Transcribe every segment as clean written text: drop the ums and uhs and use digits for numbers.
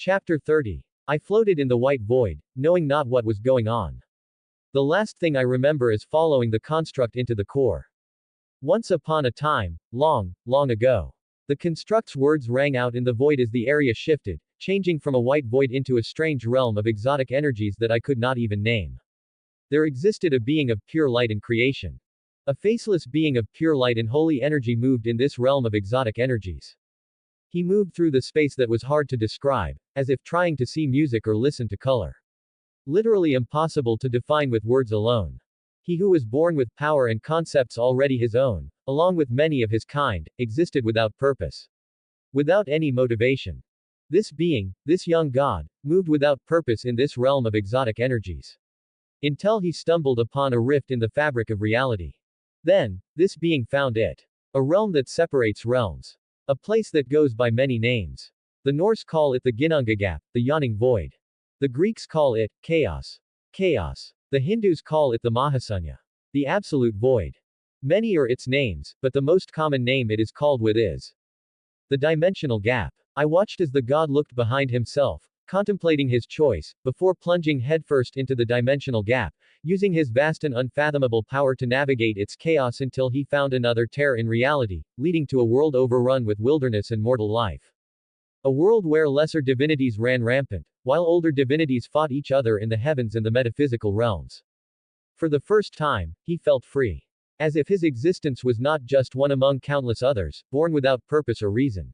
Chapter 30. I floated in the white void, knowing not what was going on. The last thing I remember is following the construct into the core. Once upon a time, long, long ago. The construct's words rang out in the void as the area shifted, changing from a white void into a strange realm of exotic energies that I could not even name. There existed a being of pure light and creation. A faceless being of pure light and holy energy moved in this realm of exotic energies. He moved through the space that was hard to describe, as if trying to see music or listen to color. Literally impossible to define with words alone. He who was born with power and concepts already his own, along with many of his kind, existed without purpose. Without any motivation. This being, this young god, moved without purpose in this realm of exotic energies. Until he stumbled upon a rift in the fabric of reality. Then, this being found it. A realm that separates realms. A place that goes by many names. The Norse call it the Ginnunga Gap, the yawning void. The Greeks call it chaos. Chaos. The Hindus call it the Mahasunya. The absolute void. Many are its names, but the most common name it is called with is the dimensional gap. I watched as the god looked behind himself, contemplating his choice, before plunging headfirst into the dimensional gap, using his vast and unfathomable power to navigate its chaos until he found another tear in reality, leading to a world overrun with wilderness and mortal life. A world where lesser divinities ran rampant, while older divinities fought each other in the heavens and the metaphysical realms. For the first time, he felt free. As if his existence was not just one among countless others, born without purpose or reason.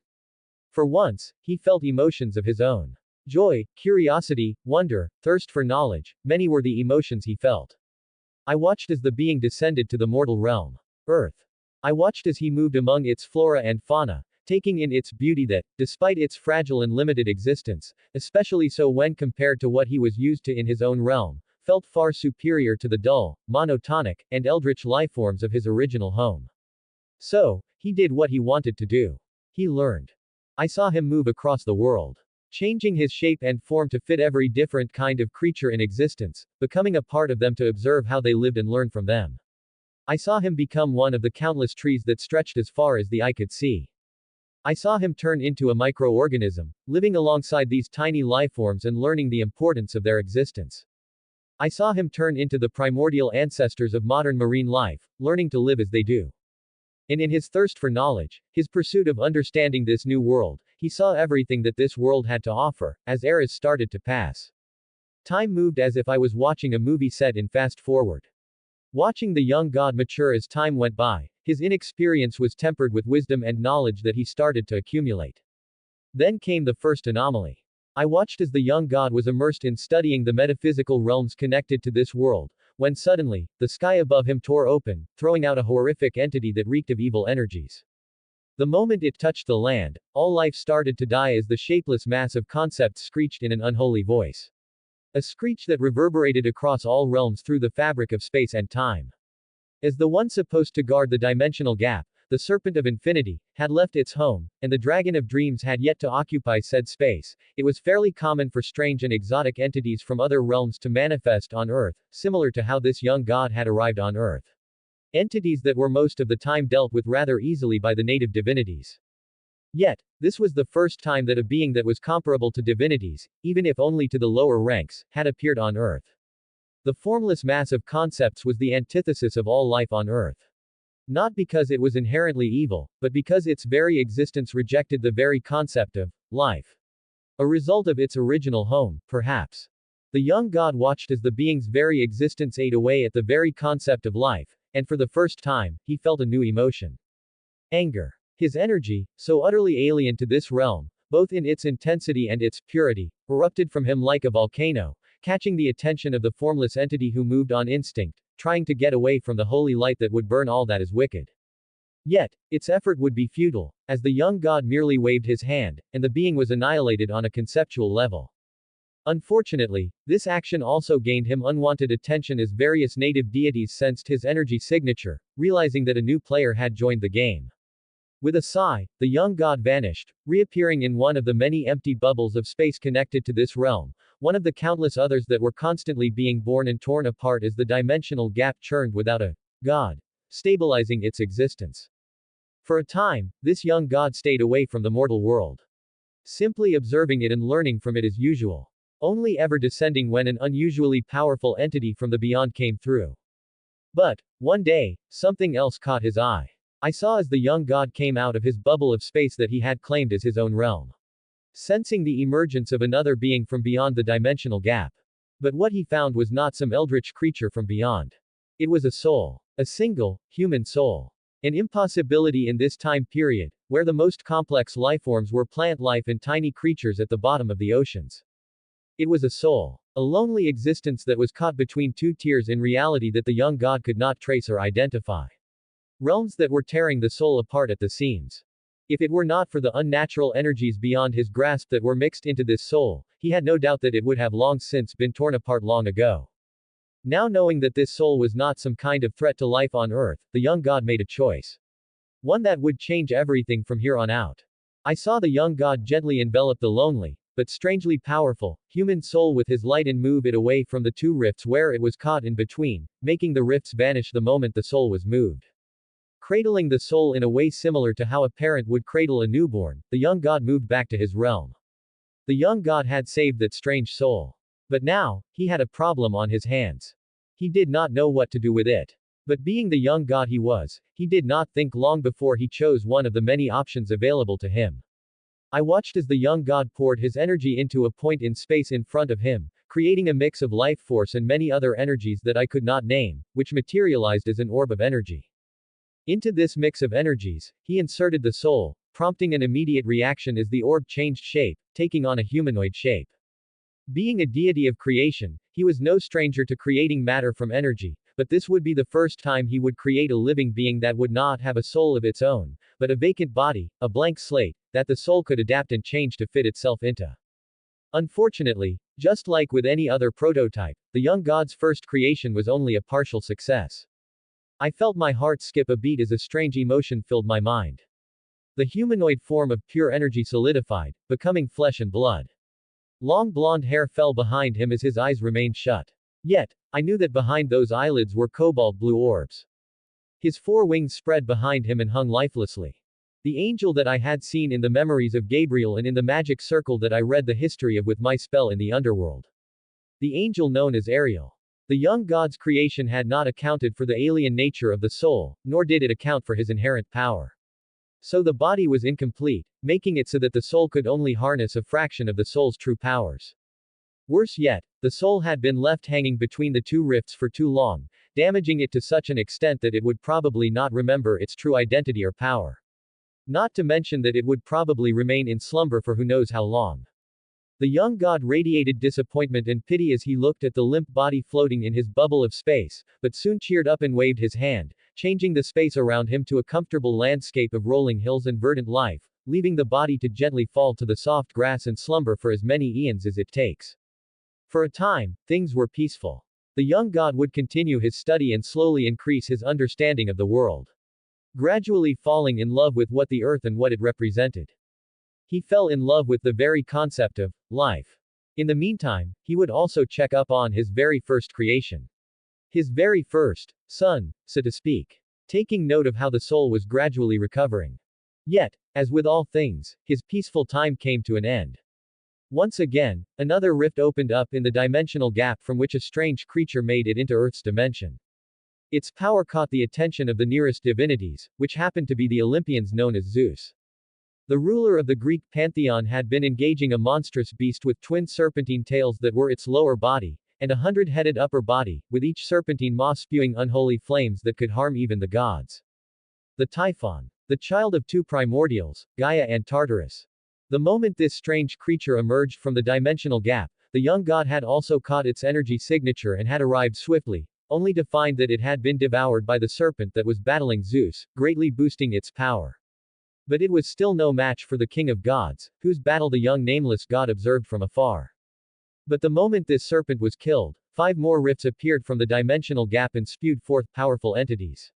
For once, he felt emotions of his own. Joy, curiosity, wonder, thirst for knowledge, many were the emotions he felt. I watched as the being descended to the mortal realm. Earth. I watched as he moved among its flora and fauna, taking in its beauty that, despite its fragile and limited existence, especially so when compared to what he was used to in his own realm, felt far superior to the dull, monotonic, and eldritch lifeforms of his original home. So, he did what he wanted to do. He learned. I saw him move across the world. Changing his shape and form to fit every different kind of creature in existence, becoming a part of them to observe how they lived and learn from them. I saw him become one of the countless trees that stretched as far as the eye could see. I saw him turn into a microorganism, living alongside these tiny lifeforms and learning the importance of their existence. I saw him turn into the primordial ancestors of modern marine life, learning to live as they do. And in his thirst for knowledge, his pursuit of understanding this new world, he saw everything that this world had to offer, as eras started to pass. Time moved as if I was watching a movie set in fast forward. Watching the young god mature as time went by, his inexperience was tempered with wisdom and knowledge that he started to accumulate. Then came the first anomaly. I watched as the young god was immersed in studying the metaphysical realms connected to this world, when suddenly, the sky above him tore open, throwing out a horrific entity that reeked of evil energies. The moment it touched the land, all life started to die as the shapeless mass of concepts screeched in an unholy voice. A screech that reverberated across all realms through the fabric of space and time. As the one supposed to guard the dimensional gap, the serpent of infinity, had left its home, and the dragon of dreams had yet to occupy said space, it was fairly common for strange and exotic entities from other realms to manifest on Earth, similar to how this young god had arrived on Earth. Entities that were most of the time dealt with rather easily by the native divinities. Yet, this was the first time that a being that was comparable to divinities, even if only to the lower ranks, had appeared on Earth. The formless mass of concepts was the antithesis of all life on Earth. Not because it was inherently evil, but because its very existence rejected the very concept of life. A result of its original home, perhaps. The young god watched as the being's very existence ate away at the very concept of life, and for the first time, he felt a new emotion. Anger. His energy, so utterly alien to this realm, both in its intensity and its purity, erupted from him like a volcano, catching the attention of the formless entity who moved on instinct, trying to get away from the holy light that would burn all that is wicked. Yet, its effort would be futile, as the young god merely waved his hand, and the being was annihilated on a conceptual level. Unfortunately, this action also gained him unwanted attention as various native deities sensed his energy signature, realizing that a new player had joined the game. With a sigh, the young god vanished, reappearing in one of the many empty bubbles of space connected to this realm, one of the countless others that were constantly being born and torn apart as the dimensional gap churned without a god stabilizing its existence. For a time, this young god stayed away from the mortal world. simply observing it and learning from it as usual. Only ever descending when an unusually powerful entity from the beyond came through. But, one day, something else caught his eye. I saw as the young god came out of his bubble of space that he had claimed as his own realm. Sensing the emergence of another being from beyond the dimensional gap. But what he found was not some eldritch creature from beyond. It was a soul. A single, human soul. An impossibility in this time period, where the most complex lifeforms were plant life and tiny creatures at the bottom of the oceans. It was a soul. A lonely existence that was caught between two tiers in reality that the young god could not trace or identify. Realms that were tearing the soul apart at the seams. If it were not for the unnatural energies beyond his grasp that were mixed into this soul, he had no doubt that it would have long since been torn apart long ago. Now knowing that this soul was not some kind of threat to life on Earth, the young god made a choice. One that would change everything from here on out. I saw the young god gently envelop the lonely, but strangely powerful, human soul with his light and move it away from the two rifts where it was caught in between, making the rifts vanish the moment the soul was moved. Cradling the soul in a way similar to how a parent would cradle a newborn, the young god moved back to his realm. The young god had saved that strange soul. But now, he had a problem on his hands. He did not know what to do with it. But being the young god he was, he did not think long before he chose one of the many options available to him. I watched as the young god poured his energy into a point in space in front of him, creating a mix of life force and many other energies that I could not name, which materialized as an orb of energy. Into this mix of energies, he inserted the soul, prompting an immediate reaction as the orb changed shape, taking on a humanoid shape. Being a deity of creation, he was no stranger to creating matter from energy, but this would be the first time he would create a living being that would not have a soul of its own, but a vacant body, a blank slate, that the soul could adapt and change to fit itself into. Unfortunately, just like with any other prototype, the young god's first creation was only a partial success. I felt my heart skip a beat as a strange emotion filled my mind. The humanoid form of pure energy solidified, becoming flesh and blood. Long blonde hair fell behind him as his eyes remained shut. Yet, I knew that behind those eyelids were cobalt blue orbs. His four wings spread behind him and hung lifelessly. The angel that I had seen in the memories of Gabriel and in the magic circle that I read the history of with my spell in the underworld. The angel known as Ariel. The young god's creation had not accounted for the alien nature of the soul, nor did it account for his inherent power. So the body was incomplete, making it so that the soul could only harness a fraction of the soul's true powers. Worse yet, the soul had been left hanging between the two rifts for too long, damaging it to such an extent that it would probably not remember its true identity or power. Not to mention that it would probably remain in slumber for who knows how long. The young god radiated disappointment and pity as he looked at the limp body floating in his bubble of space, but soon cheered up and waved his hand, changing the space around him to a comfortable landscape of rolling hills and verdant life, leaving the body to gently fall to the soft grass and slumber for as many eons as it takes. For a time, things were peaceful. The young god would continue his study and slowly increase his understanding of the world. Gradually falling in love with what the earth and what it represented. He fell in love with the very concept of life. In the meantime, he would also check up on his very first creation. His very first son, so to speak. Taking note of how the soul was gradually recovering. Yet, as with all things, his peaceful time came to an end. Once again, another rift opened up in the dimensional gap from which a strange creature made it into Earth's dimension. Its power caught the attention of the nearest divinities, which happened to be the Olympians known as Zeus. The ruler of the Greek pantheon had been engaging a monstrous beast with twin serpentine tails that were its lower body, and a 100-headed upper body, with each serpentine maw spewing unholy flames that could harm even the gods. The Typhon. The child of two primordials, Gaia and Tartarus. The moment this strange creature emerged from the dimensional gap, the young god had also caught its energy signature and had arrived swiftly, only to find that it had been devoured by the serpent that was battling Zeus, greatly boosting its power. But it was still no match for the king of gods, whose battle the young nameless god observed from afar. But the moment this serpent was killed, 5 more rifts appeared from the dimensional gap and spewed forth powerful entities.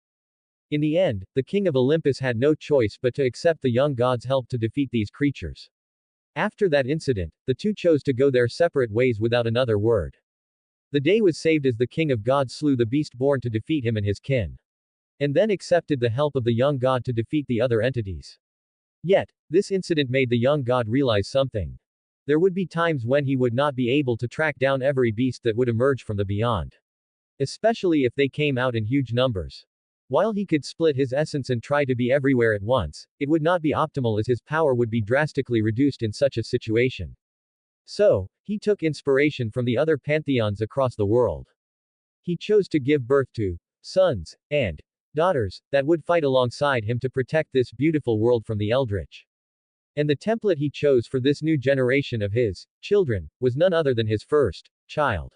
In the end, the king of Olympus had no choice but to accept the young god's help to defeat these creatures. After that incident, the two chose to go their separate ways without another word. The day was saved as the king of gods slew the beast born to defeat him and his kin. And then accepted the help of the young god to defeat the other entities. Yet, This incident made the young god realize something. There would be times when he would not be able to track down every beast that would emerge from the beyond. Especially if they came out in huge numbers. While he could split his essence and try to be everywhere at once, it would not be optimal as his power would be drastically reduced in such a situation. So, he took inspiration from the other pantheons across the world. He chose to give birth to sons and daughters that would fight alongside him to protect this beautiful world from the Eldritch. And the template he chose for this new generation of his children was none other than his first child.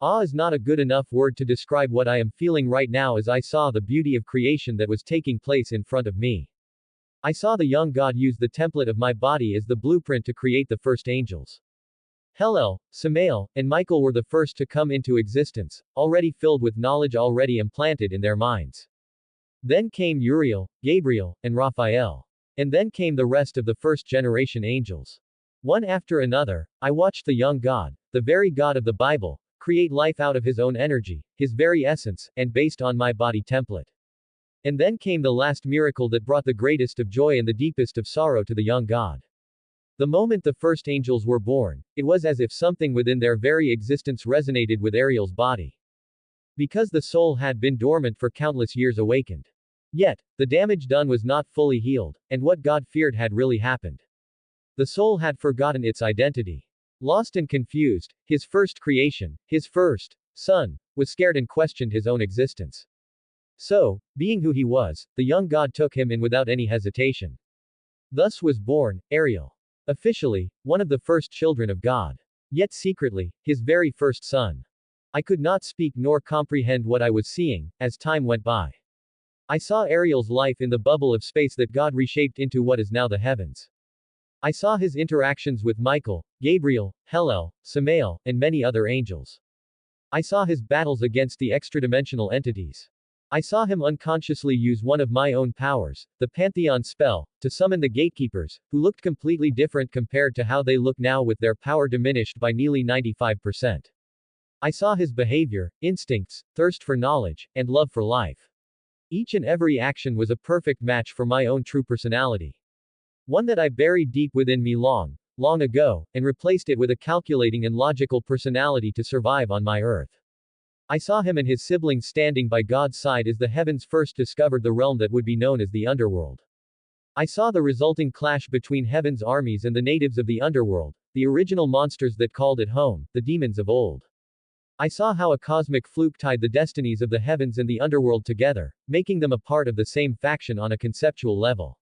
Awe is not a good enough word to describe what I am feeling right now as I saw the beauty of creation that was taking place in front of me. I saw the young god use the template of my body as the blueprint to create the first angels. Hellel, Samael, and Michael were the first to come into existence, already filled with knowledge already implanted in their minds. Then came Uriel, Gabriel, and Raphael. And then came the rest of the first generation angels. One after another, I watched the young god, the very God of the Bible, create life out of his own energy, his very essence, and based on my body template. And then came the last miracle that brought the greatest of joy and the deepest of sorrow to the young god. The moment the first angels were born, it was as if something within their very existence resonated with Ariel's body. Because the soul had been dormant for countless years awakened. Yet, the damage done was not fully healed, and what God feared had really happened. The soul had forgotten its identity. Lost and confused, his first creation, his first son, was scared and questioned his own existence. So, being who he was, the young god took him in without any hesitation. Thus was born Ariel. Officially, one of the first children of God. Yet secretly, his very first son. I could not speak nor comprehend what I was seeing, as time went by. I saw Ariel's life in the bubble of space that God reshaped into what is now the heavens. I saw his interactions with Michael, Gabriel, Hellel, Samael, and many other angels. I saw his battles against the extradimensional entities. I saw him unconsciously use one of my own powers, the Pantheon spell, to summon the gatekeepers, who looked completely different compared to how they look now with their power diminished by nearly 95%. I saw his behavior, instincts, thirst for knowledge, and love for life. Each and every action was a perfect match for my own true personality. One that I buried deep within me long, long ago, and replaced it with a calculating and logical personality to survive on my earth. I saw him and his siblings standing by God's side as the heavens first discovered the realm that would be known as the underworld. I saw the resulting clash between heaven's armies and the natives of the underworld, the original monsters that called it home, the demons of old. I saw how a cosmic fluke tied the destinies of the heavens and the underworld together, making them a part of the same faction on a conceptual level.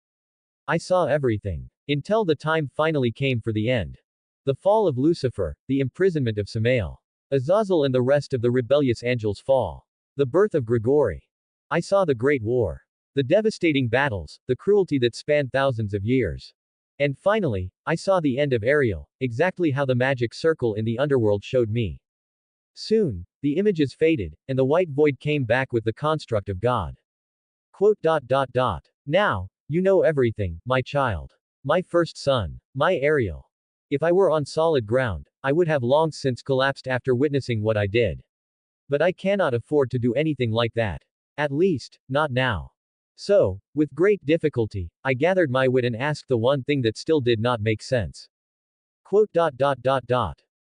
I saw everything. Until the time finally came for the end. The fall of Lucifer, the imprisonment of Samael. Azazel and the rest of the rebellious angels fall. The birth of Gregory. I saw the Great War. The devastating battles, the cruelty that spanned thousands of years. And finally, I saw the end of Ariel, exactly how the magic circle in the underworld showed me. Soon, the images faded, and the white void came back with the construct of God. Quote. Now, you know everything, my child. My first son. My Ariel. If I were on solid ground, I would have long since collapsed after witnessing what I did. But I cannot afford to do anything like that. At least, not now. So, with great difficulty, I gathered my wit and asked the one thing that still did not make sense. Quote.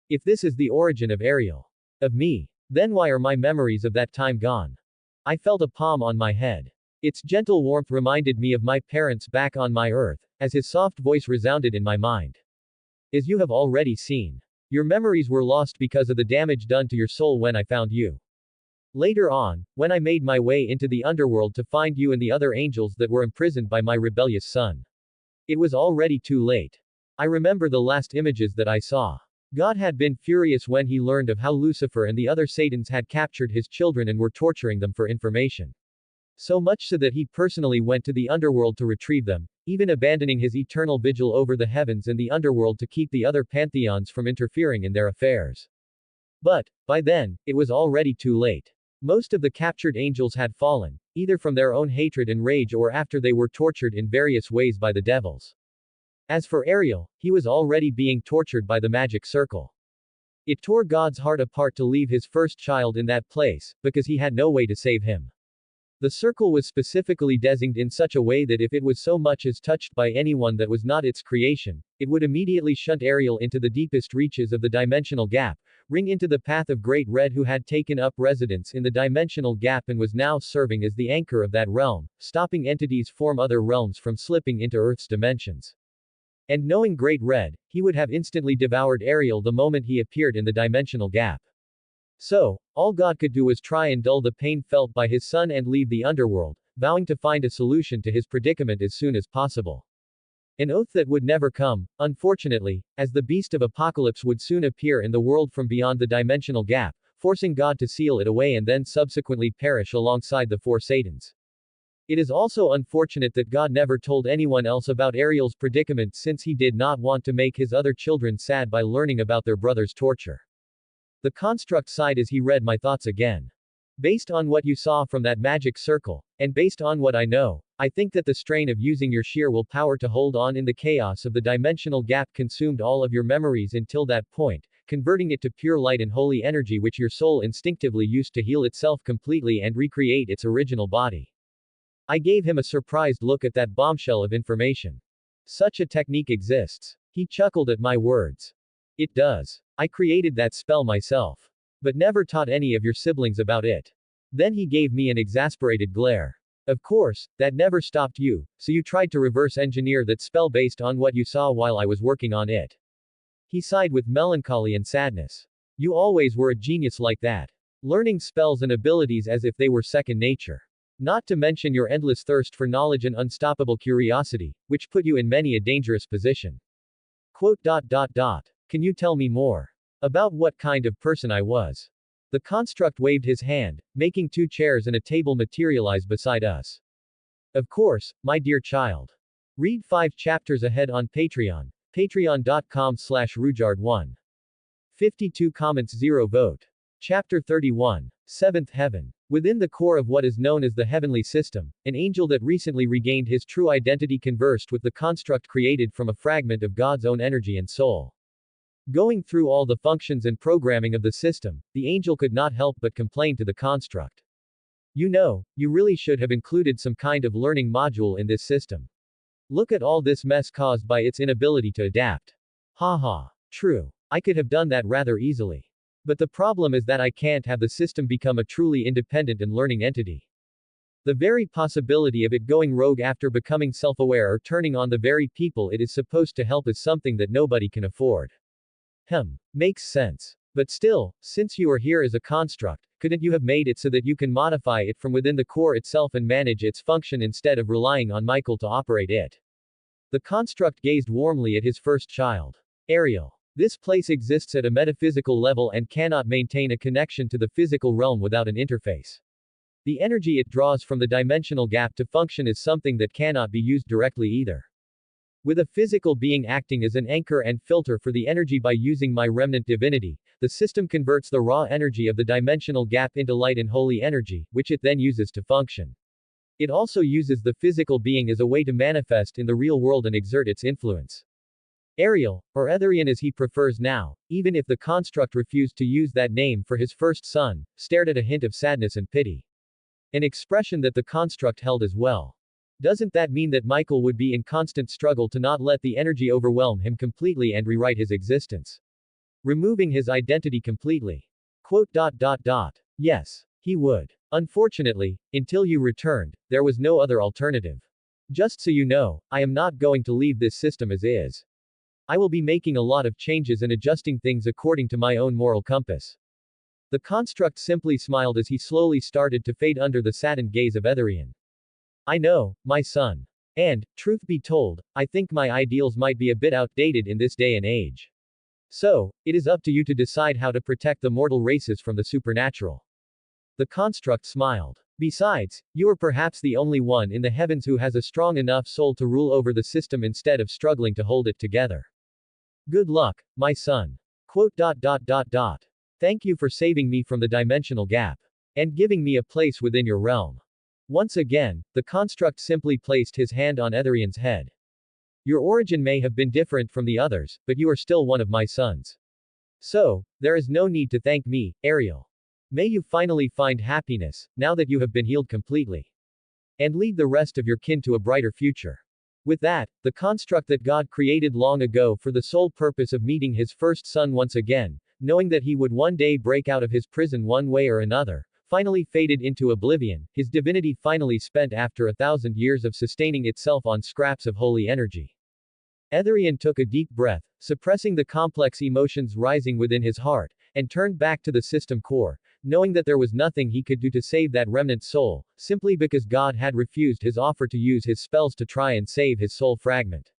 If this is the origin of Ariel. Of me. Then why are my memories of that time gone? I felt a palm on my head. Its gentle warmth reminded me of my parents back on my earth, as his soft voice resounded in my mind. As you have already seen. Your memories were lost because of the damage done to your soul when I found you. Later on, when I made my way into the underworld to find you and the other angels that were imprisoned by my rebellious son. It was already too late. I remember the last images that I saw. God had been furious when he learned of how Lucifer and the other Satans had captured his children and were torturing them for information. So much so that he personally went to the underworld to retrieve them, even abandoning his eternal vigil over the heavens and the underworld to keep the other pantheons from interfering in their affairs. But, by then, it was already too late. Most of the captured angels had fallen, either from their own hatred and rage or after they were tortured in various ways by the devils. As for Ariel, he was already being tortured by the magic circle. It tore God's heart apart to leave his first child in that place, because he had no way to save him. The circle was specifically designed in such a way that if it was so much as touched by anyone that was not its creation, it would immediately shunt Ariel into the deepest reaches of the dimensional gap, ring into the path of Great Red, who had taken up residence in the dimensional gap and was now serving as the anchor of that realm, stopping entities from other realms from slipping into Earth's dimensions. And knowing Great Red, he would have instantly devoured Ariel the moment he appeared in the dimensional gap. So, all God could do was try and dull the pain felt by his son and leave the underworld, vowing to find a solution to his predicament as soon as possible. An oath that would never come, unfortunately, as the beast of apocalypse would soon appear in the world from beyond the dimensional gap, forcing God to seal it away and then subsequently perish alongside the four Satans. It is also unfortunate that God never told anyone else about Ariel's predicament, since he did not want to make his other children sad by learning about their brother's torture. The construct sighed as he read my thoughts again. Based on what you saw from that magic circle, and based on what I know, I think that the strain of using your sheer willpower to hold on in the chaos of the dimensional gap consumed all of your memories until that point, converting it to pure light and holy energy which your soul instinctively used to heal itself completely and recreate its original body. I gave him a surprised look at that bombshell of information. Such a technique exists. He chuckled at my words. It does. I created that spell myself. But never taught any of your siblings about it. Then he gave me an exasperated glare. Of course, that never stopped you, so you tried to reverse engineer that spell based on what you saw while I was working on it. He sighed with melancholy and sadness. You always were a genius like that. Learning spells and abilities as if they were second nature. Not to mention your endless thirst for knowledge and unstoppable curiosity, which put you in many a dangerous position. Can you tell me more about what kind of person I was? The construct waved his hand, making 2 chairs and a table materialize beside us. Of course, my dear child. Read 5 chapters ahead on Patreon, patreon.com/Rujard1. 52 comments 0 vote. Chapter 31. Seventh Heaven. Within the core of what is known as the heavenly system, an angel that recently regained his true identity conversed with the construct created from a fragment of God's own energy and soul. Going through all the functions and programming of the system, the angel could not help but complain to the construct. You know, you really should have included some kind of learning module in this system. Look at all this mess caused by its inability to adapt. Haha. True. I could have done that rather easily. But the problem is that I can't have the system become a truly independent and learning entity. The very possibility of it going rogue after becoming self-aware or turning on the very people it is supposed to help is something that nobody can afford. Makes sense. But still, since you are here as a construct, couldn't you have made it so that you can modify it from within the core itself and manage its function instead of relying on Michael to operate it? The construct gazed warmly at his first child. Ariel. This place exists at a metaphysical level and cannot maintain a connection to the physical realm without an interface. The energy it draws from the dimensional gap to function is something that cannot be used directly either. With a physical being acting as an anchor and filter for the energy by using my remnant divinity, the system converts the raw energy of the dimensional gap into light and holy energy, which it then uses to function. It also uses the physical being as a way to manifest in the real world and exert its influence. Ariel, or Etherian as he prefers now, even if the construct refused to use that name for his first son, stared at a hint of sadness and pity. An expression that the construct held as well. Doesn't that mean that Michael would be in constant struggle to not let the energy overwhelm him completely and rewrite his existence? Removing his identity completely. Yes, he would. Unfortunately, until you returned, there was no other alternative. Just so you know, I am not going to leave this system as is. I will be making a lot of changes and adjusting things according to my own moral compass. The construct simply smiled as he slowly started to fade under the saddened gaze of Etherian. I know, my son. And, truth be told, I think my ideals might be a bit outdated in this day and age. So, it is up to you to decide how to protect the mortal races from the supernatural. The construct smiled. Besides, you are perhaps the only one in the heavens who has a strong enough soul to rule over the system instead of struggling to hold it together. Good luck, my son. Thank you for saving me from the dimensional gap. And giving me a place within your realm. Once again, the construct simply placed his hand on Etherian's head. Your origin may have been different from the others, but you are still one of my sons. So, there is no need to thank me, Ariel. May you finally find happiness, now that you have been healed completely. and lead the rest of your kin to a brighter future. With that, the construct that God created long ago for the sole purpose of meeting his first son once again, knowing that he would one day break out of his prison one way or another, finally faded into oblivion, his divinity finally spent after 1,000 years of sustaining itself on scraps of holy energy. Etherian took a deep breath, suppressing the complex emotions rising within his heart, and turned back to the system core, knowing that there was nothing he could do to save that remnant soul, simply because God had refused his offer to use his spells to try and save his soul fragment.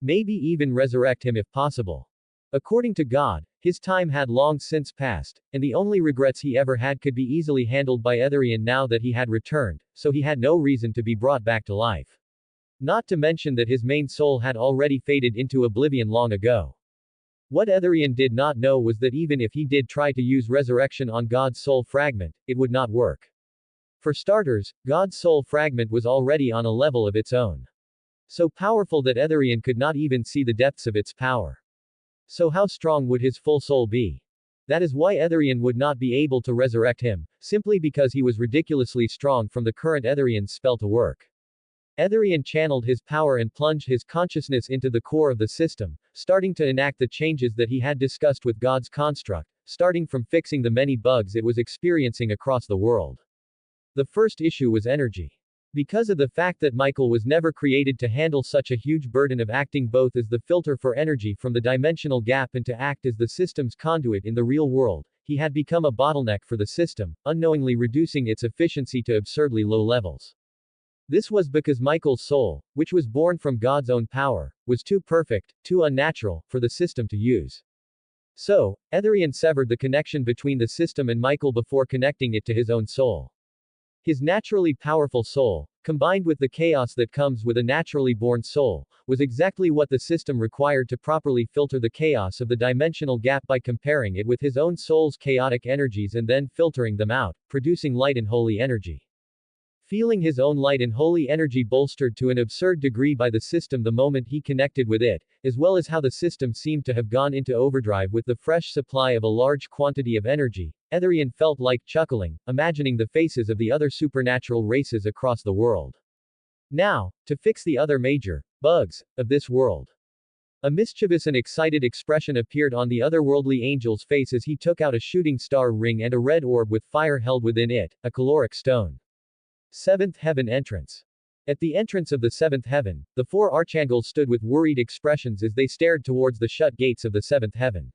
Maybe even resurrect him if possible. According to God, his time had long since passed, and the only regrets he ever had could be easily handled by Etherian now that he had returned, so he had no reason to be brought back to life. Not to mention that his main soul had already faded into oblivion long ago. What Etherian did not know was that even if he did try to use resurrection on God's soul fragment, it would not work. For starters, God's soul fragment was already on a level of its own. So powerful that Etherian could not even see the depths of its power. So how strong would his full soul be? That is why Etherian would not be able to resurrect him, simply because he was ridiculously strong from the current Etherian's spell to work. Etherian channeled his power and plunged his consciousness into the core of the system, starting to enact the changes that he had discussed with God's construct, starting from fixing the many bugs it was experiencing across the world. The first issue was energy. Because of the fact that Michael was never created to handle such a huge burden of acting both as the filter for energy from the dimensional gap and to act as the system's conduit in the real world, he had become a bottleneck for the system, unknowingly reducing its efficiency to absurdly low levels. This was because Michael's soul, which was born from God's own power, was too perfect, too unnatural, for the system to use. So, Etherian severed the connection between the system and Michael before connecting it to his own soul. His naturally powerful soul, combined with the chaos that comes with a naturally born soul, was exactly what the system required to properly filter the chaos of the dimensional gap by comparing it with his own soul's chaotic energies and then filtering them out, producing light and holy energy. Feeling his own light and holy energy bolstered to an absurd degree by the system the moment he connected with it, as well as how the system seemed to have gone into overdrive with the fresh supply of a large quantity of energy, Etherian felt like chuckling, imagining the faces of the other supernatural races across the world. Now, to fix the other major bugs of this world. A mischievous and excited expression appeared on the otherworldly angel's face as he took out a shooting star ring and a red orb with fire held within it, a caloric stone. Seventh Heaven Entrance. At the entrance of the seventh heaven, the four archangels stood with worried expressions as they stared towards the shut gates of the seventh heaven.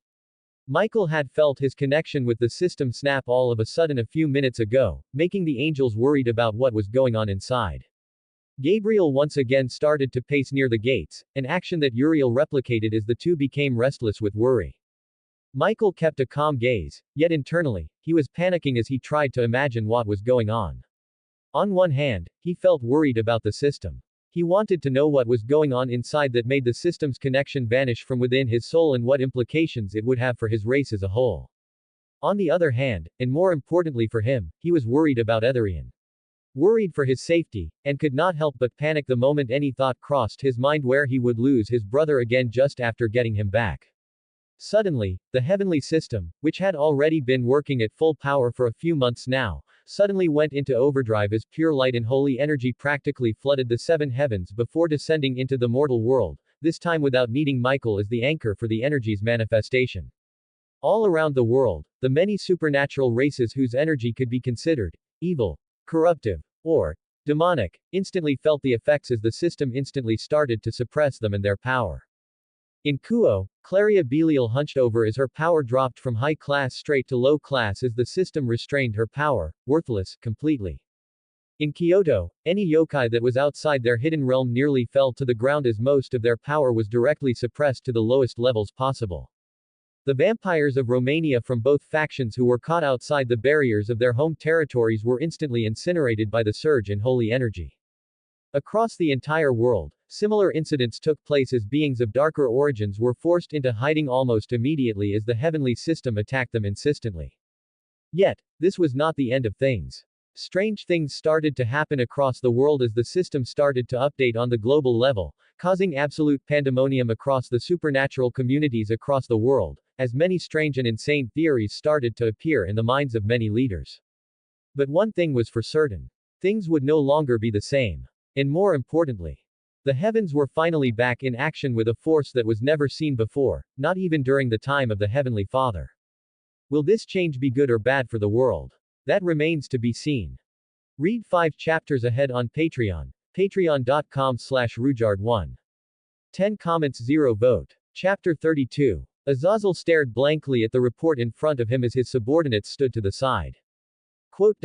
Michael had felt his connection with the system snap all of a sudden a few minutes ago, making the angels worried about what was going on inside. Gabriel once again started to pace near the gates, an action that Uriel replicated as the two became restless with worry. Michael kept a calm gaze, yet internally, he was panicking as he tried to imagine what was going on. On one hand, he felt worried about the system. He wanted to know what was going on inside that made the system's connection vanish from within his soul and what implications it would have for his race as a whole. On the other hand, and more importantly for him, he was worried about Etherian. Worried for his safety, and could not help but panic the moment any thought crossed his mind where he would lose his brother again just after getting him back. Suddenly, the heavenly system, which had already been working at full power for a few months now, suddenly went into overdrive as pure light and holy energy practically flooded the seven heavens before descending into the mortal world, this time without needing Michael as the anchor for the energy's manifestation. All around the world, the many supernatural races whose energy could be considered evil, corruptive, or demonic, instantly felt the effects as the system instantly started to suppress them and their power. In Kuo, Claria Belial hunched over as her power dropped from high class straight to low class as the system restrained her power, worthless, completely. In Kyoto, any yokai that was outside their hidden realm nearly fell to the ground as most of their power was directly suppressed to the lowest levels possible. The vampires of Romania from both factions who were caught outside the barriers of their home territories were instantly incinerated by the surge in holy energy. Across the entire world, similar incidents took place as beings of darker origins were forced into hiding almost immediately as the heavenly system attacked them insistently. Yet, this was not the end of things. Strange things started to happen across the world as the system started to update on the global level, causing absolute pandemonium across the supernatural communities across the world, as many strange and insane theories started to appear in the minds of many leaders. But one thing was for certain. Things would no longer be the same. And more importantly, the heavens were finally back in action with a force that was never seen before, not even during the time of the Heavenly Father. Will this change be good or bad for the world? That remains to be seen. Read 5 chapters ahead on Patreon, patreon.com/Rujard1. 10 comments 0 vote. Chapter 32. Azazel stared blankly at the report in front of him as his subordinates stood to the side. Quote.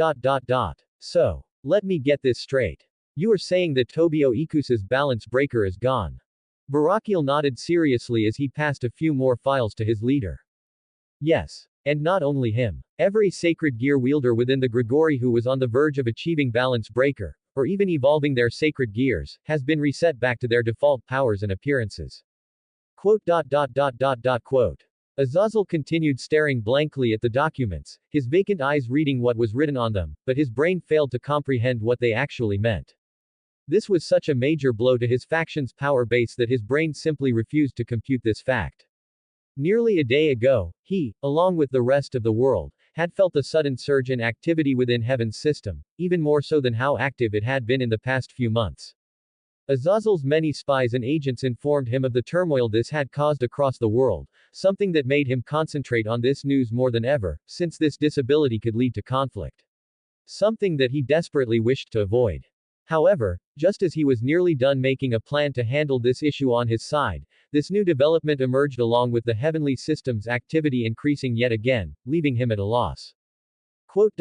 So, let me get this straight. You are saying that Tobio Ikusa's balance breaker is gone. Barakiel nodded seriously as he passed a few more files to his leader. Yes. And not only him. Every sacred gear wielder within the Grigori who was on the verge of achieving balance breaker, or even evolving their sacred gears, has been reset back to their default powers and appearances. Quote. Azazel continued staring blankly at the documents, his vacant eyes reading what was written on them, but his brain failed to comprehend what they actually meant. This was such a major blow to his faction's power base that his brain simply refused to compute this fact. Nearly a day ago, he, along with the rest of the world, had felt a sudden surge in activity within Heaven's system, even more so than how active it had been in the past few months. Azazel's many spies and agents informed him of the turmoil this had caused across the world, something that made him concentrate on this news more than ever, since this disability could lead to conflict. Something that he desperately wished to avoid. However, just as he was nearly done making a plan to handle this issue on his side, this new development emerged along with the heavenly system's activity increasing yet again, leaving him at a loss. Quote.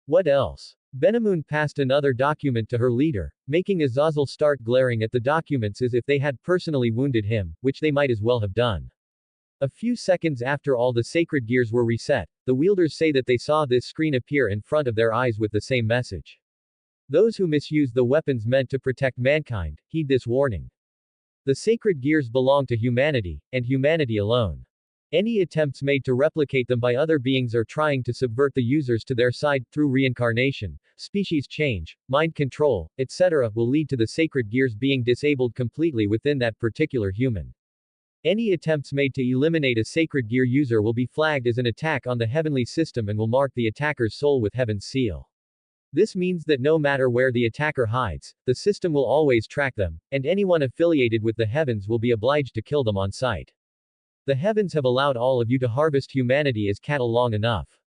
What else? Benamoon passed another document to her leader, making Azazel start glaring at the documents as if they had personally wounded him, which they might as well have done. A few seconds after all the sacred gears were reset, the wielders say that they saw this screen appear in front of their eyes with the same message. Those who misuse the weapons meant to protect mankind, heed this warning. The sacred gears belong to humanity, and humanity alone. Any attempts made to replicate them by other beings or trying to subvert the users to their side through reincarnation, species change, mind control, etc. will lead to the sacred gears being disabled completely within that particular human. Any attempts made to eliminate a sacred gear user will be flagged as an attack on the heavenly system and will mark the attacker's soul with Heaven's seal. This means that no matter where the attacker hides, the system will always track them, and anyone affiliated with the heavens will be obliged to kill them on sight. The heavens have allowed all of you to harvest humanity as cattle long enough.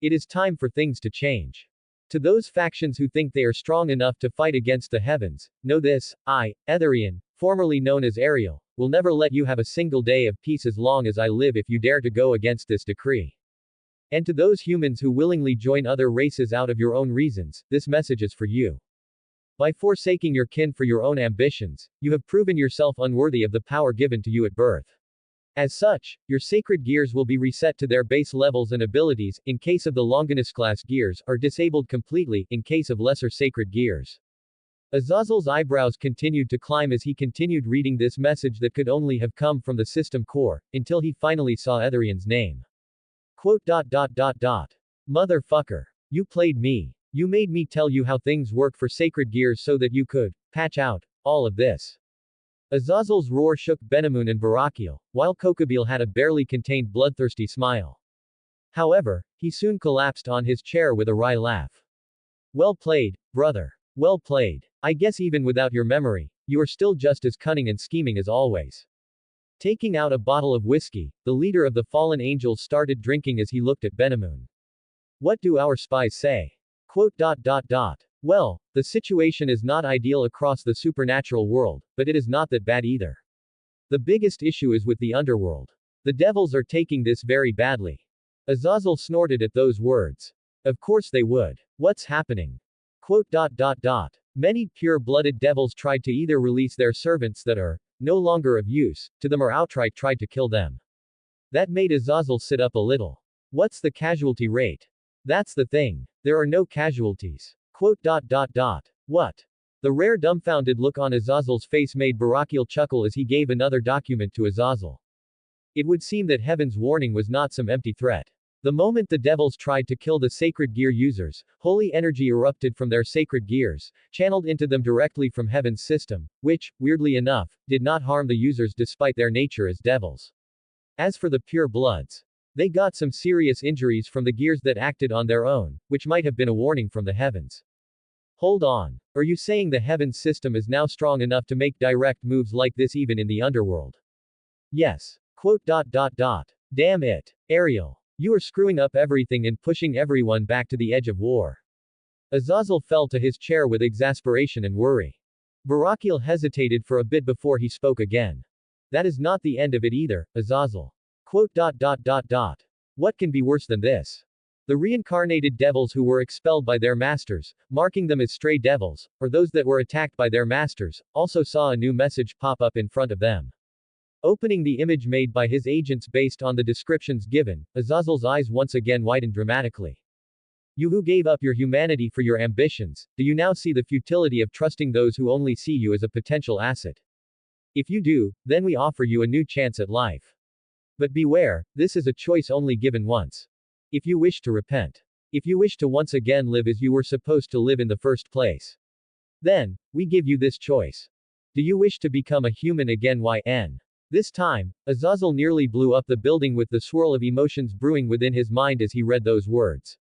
It is time for things to change. To those factions who think they are strong enough to fight against the heavens, know this: I, Etherian, formerly known as Ariel, will never let you have a single day of peace as long as I live if you dare to go against this decree. And to those humans who willingly join other races out of your own reasons, this message is for you. By forsaking your kin for your own ambitions, you have proven yourself unworthy of the power given to you at birth. As such, your sacred gears will be reset to their base levels and abilities, in case of the Longinus class gears, or disabled completely, in case of lesser sacred gears. Azazel's eyebrows continued to climb as he continued reading this message that could only have come from the system core, until he finally saw Etherian's name. Quote. Motherfucker. You played me. You made me tell you how things work for sacred gears so that you could patch out all of this. Azazel's roar shook Benamoon and Barakiel, while Kokabil had a barely contained bloodthirsty smile. However, he soon collapsed on his chair with a wry laugh. Well played, brother. Well played. I guess even without your memory, you are still just as cunning and scheming as always. Taking out a bottle of whiskey, the leader of the fallen angels started drinking as he looked at Benamoon. What do our spies say? Quote. Well, the situation is not ideal across the supernatural world, but it is not that bad either. The biggest issue is with the underworld. The devils are taking this very badly. Azazel snorted at those words. Of course they would. What's happening? Quote. Many pure-blooded devils tried to either release their servants that are no longer of use to them or outright tried to kill them. That made Azazel sit up a little. What's the casualty rate? That's the thing. There are no casualties. Quote. What? The rare dumbfounded look on Azazel's face made Barakiel chuckle as he gave another document to Azazel. It would seem that Heaven's warning was not some empty threat. The moment the devils tried to kill the sacred gear users, holy energy erupted from their sacred gears, channeled into them directly from Heaven's system, which, weirdly enough, did not harm the users despite their nature as devils. As for the pure bloods, they got some serious injuries from the gears that acted on their own, which might have been a warning from the heavens. Hold on. Are you saying the heavens system is now strong enough to make direct moves like this even in the underworld? Yes. Quote. Damn it. Ariel. You are screwing up everything and pushing everyone back to the edge of war. Azazel fell to his chair with exasperation and worry. Barakiel hesitated for a bit before he spoke again. That is not the end of it either, Azazel. Quote. What can be worse than this? The reincarnated devils who were expelled by their masters, marking them as stray devils, or those that were attacked by their masters, also saw a new message pop up in front of them. Opening the image made by his agents based on the descriptions given, Azazel's eyes once again widened dramatically. You who gave up your humanity for your ambitions, do you now see the futility of trusting those who only see you as a potential asset? If you do, then we offer you a new chance at life. But beware, this is a choice only given once. If you wish to repent. If you wish to once again live as you were supposed to live in the first place. Then, we give you this choice. Do you wish to become a human again? YN. This time, Azazel nearly blew up the building with the swirl of emotions brewing within his mind as he read those words.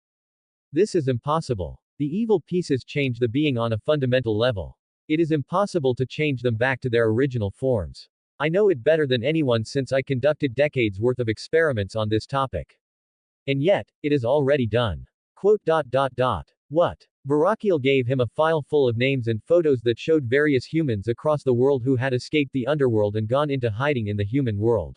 This is impossible. The evil pieces change the being on a fundamental level. It is impossible to change them back to their original forms. I know it better than anyone since I conducted decades worth of experiments on this topic. And yet, it is already done. Quote. What? Barakiel gave him a file full of names and photos that showed various humans across the world who had escaped the underworld and gone into hiding in the human world.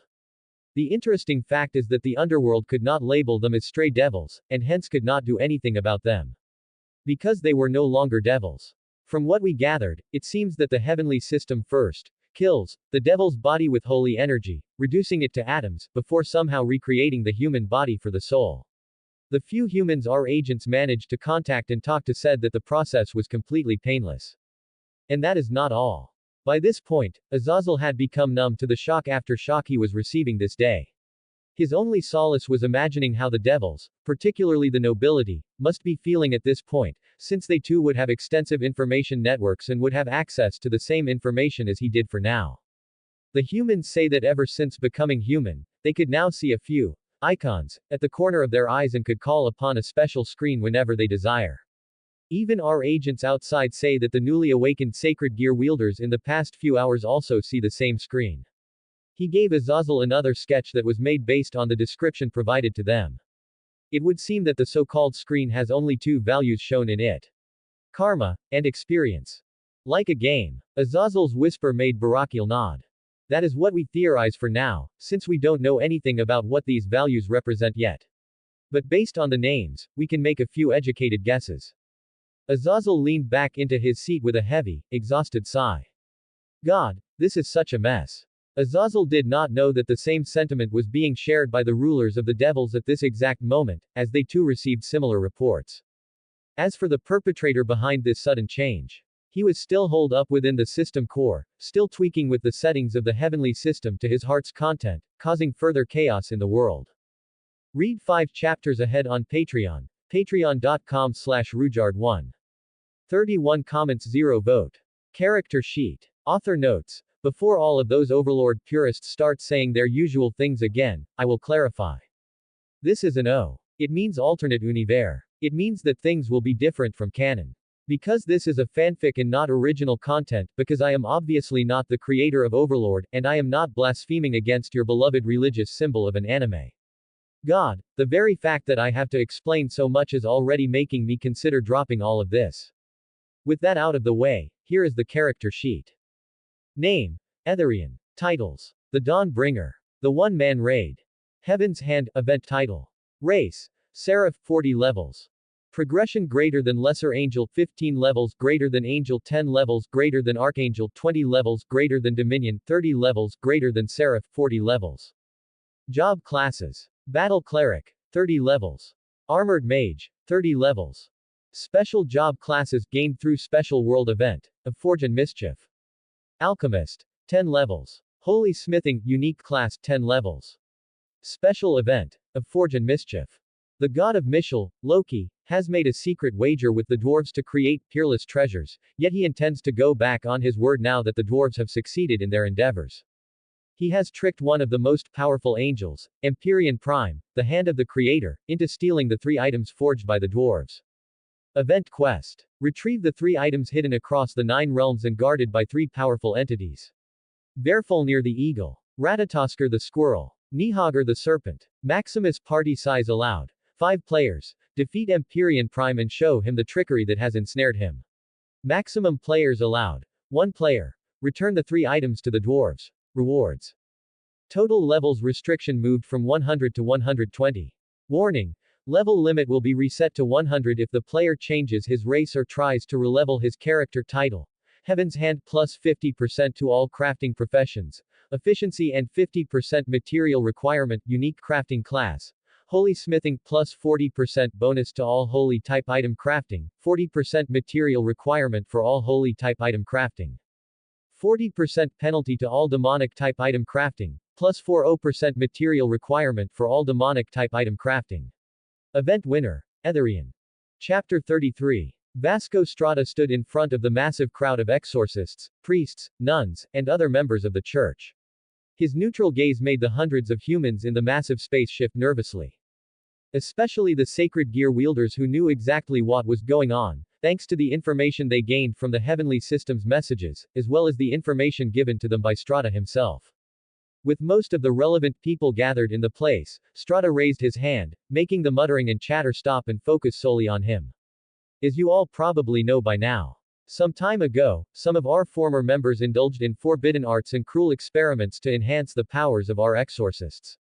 The interesting fact is that the underworld could not label them as stray devils, and hence could not do anything about them. Because they were no longer devils. From what we gathered, it seems that the heavenly system first kills the devil's body with holy energy, reducing it to atoms, before somehow recreating the human body for the soul. The few humans our agents managed to contact and talk to said that the process was completely painless. And that is not all. By this point, Azazel had become numb to the shock after shock he was receiving this day. His only solace was imagining how the devils, particularly the nobility, must be feeling at this point, since they too would have extensive information networks and would have access to the same information as he did for now. The humans say that ever since becoming human, they could now see a few icons at the corner of their eyes and could call upon a special screen whenever they desire. Even our agents outside say that the newly awakened sacred gear wielders in the past few hours also see the same screen. He gave Azazel another sketch that was made based on the description provided to them. It would seem that the so-called screen has only two values shown in it. Karma, and experience. Like a game. Azazel's whisper made Barakiel nod. That is what we theorize for now, since we don't know anything about what these values represent yet. But based on the names, we can make a few educated guesses. Azazel leaned back into his seat with a heavy, exhausted sigh. God, this is such a mess. Azazel did not know that the same sentiment was being shared by the rulers of the devils at this exact moment, as they too received similar reports. As for the perpetrator behind this sudden change, he was still holed up within the system core, still tweaking with the settings of the heavenly system to his heart's content, causing further chaos in the world. Read 5 chapters ahead on Patreon, patreon.com/Rujard1. 31 comments 0 vote. Character sheet. Author notes. Before all of those Overlord purists start saying their usual things again, I will clarify. This is an O. It means alternate univers. It means that things will be different from canon. Because this is a fanfic and not original content, because I am obviously not the creator of Overlord, and I am not blaspheming against your beloved religious symbol of an anime. God, the very fact that I have to explain so much is already making me consider dropping all of this. With that out of the way, here is the character sheet. Name. Etherian. Titles. The Dawn Bringer. The One-Man Raid. Heaven's Hand, Event Title. Race. Seraph, 40 levels. Progression greater than Lesser Angel, 15 levels, greater than Angel, 10 levels, greater than Archangel, 20 levels, greater than Dominion, 30 levels, greater than Seraph, 40 levels. Job classes. Battle Cleric, 30 levels. Armored Mage, 30 levels. Special job classes gained through Special World Event, of Forge and Mischief. Alchemist, 10 levels. Holy Smithing, unique class, 10 levels. Special event, of Forge and Mischief. The god of Mishal, Loki, has made a secret wager with the dwarves to create peerless treasures, yet he intends to go back on his word now that the dwarves have succeeded in their endeavors. He has tricked one of the most powerful angels, Empyrean Prime, the hand of the creator, into stealing the 3 items forged by the dwarves. Event Quest. Retrieve the 3 items hidden across the 9 realms and guarded by 3 powerful entities. Verfolnir the eagle. Ratatoskr the squirrel. Nihogr the serpent. Maximus party size allowed. 5 players. Defeat Empyrean Prime and show him the trickery that has ensnared him. Maximum players allowed. 1 player. Return the 3 items to the dwarves. Rewards. Total levels restriction moved from 100 to 120. Warning. Level limit will be reset to 100 if the player changes his race or tries to relevel his character title. Heaven's Hand plus 50% to all crafting professions. Efficiency and 50% material requirement, unique crafting class. Holy Smithing plus 40% bonus to all holy type item crafting, 40% material requirement for all holy type item crafting. 40% penalty to all demonic type item crafting, plus 40% material requirement for all demonic type item crafting. Event winner. Etherian. Chapter 33. Vasco Strada stood in front of the massive crowd of exorcists, priests, nuns, and other members of the church. His neutral gaze made the hundreds of humans in the massive space shift nervously. Especially the sacred gear wielders who knew exactly what was going on, thanks to the information they gained from the heavenly system's messages, as well as the information given to them by Strada himself. With most of the relevant people gathered in the place, Strada raised his hand, making the muttering and chatter stop and focus solely on him. As you all probably know by now, some time ago, some of our former members indulged in forbidden arts and cruel experiments to enhance the powers of our exorcists.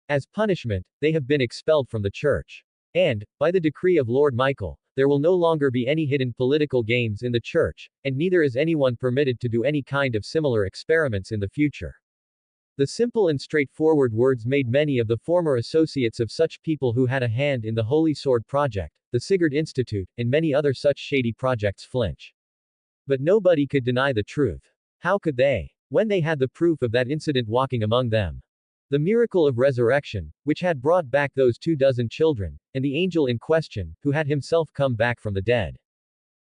As punishment, they have been expelled from the church. And, by the decree of Lord Michael, there will no longer be any hidden political games in the church, and neither is anyone permitted to do any kind of similar experiments in the future. The simple and straightforward words made many of the former associates of such people who had a hand in the Holy Sword Project, the Sigurd Institute, and many other such shady projects flinch. But nobody could deny the truth. How could they? When they had the proof of that incident walking among them. The miracle of resurrection, which had brought back those 24 children, and the angel in question, who had himself come back from the dead.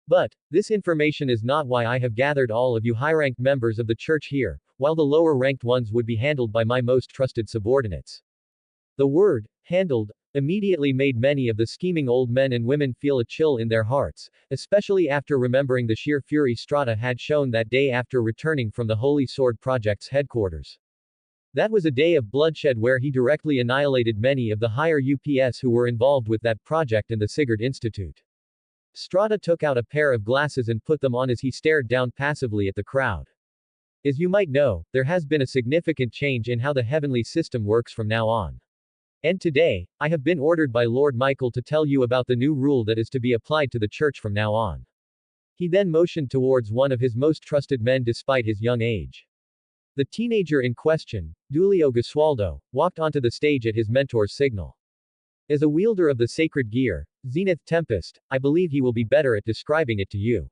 But, this information is not why I have gathered all of you high-ranked members of the church here, while the lower-ranked ones would be handled by my most trusted subordinates. The word, handled, immediately made many of the scheming old men and women feel a chill in their hearts, especially after remembering the sheer fury Strada had shown that day after returning from the Holy Sword Project's headquarters. That was a day of bloodshed where he directly annihilated many of the higher UPS who were involved with that project and the Sigurd Institute. Strada took out a pair of glasses and put them on as he stared down passively at the crowd. As you might know, there has been a significant change in how the heavenly system works from now on. And today, I have been ordered by Lord Michael to tell you about the new rule that is to be applied to the church from now on. He then motioned towards one of his most trusted men despite his young age. The teenager in question, Giulio Gesualdo, walked onto the stage at his mentor's signal. As a wielder of the sacred gear, Zenith Tempest, I believe he will be better at describing it to you.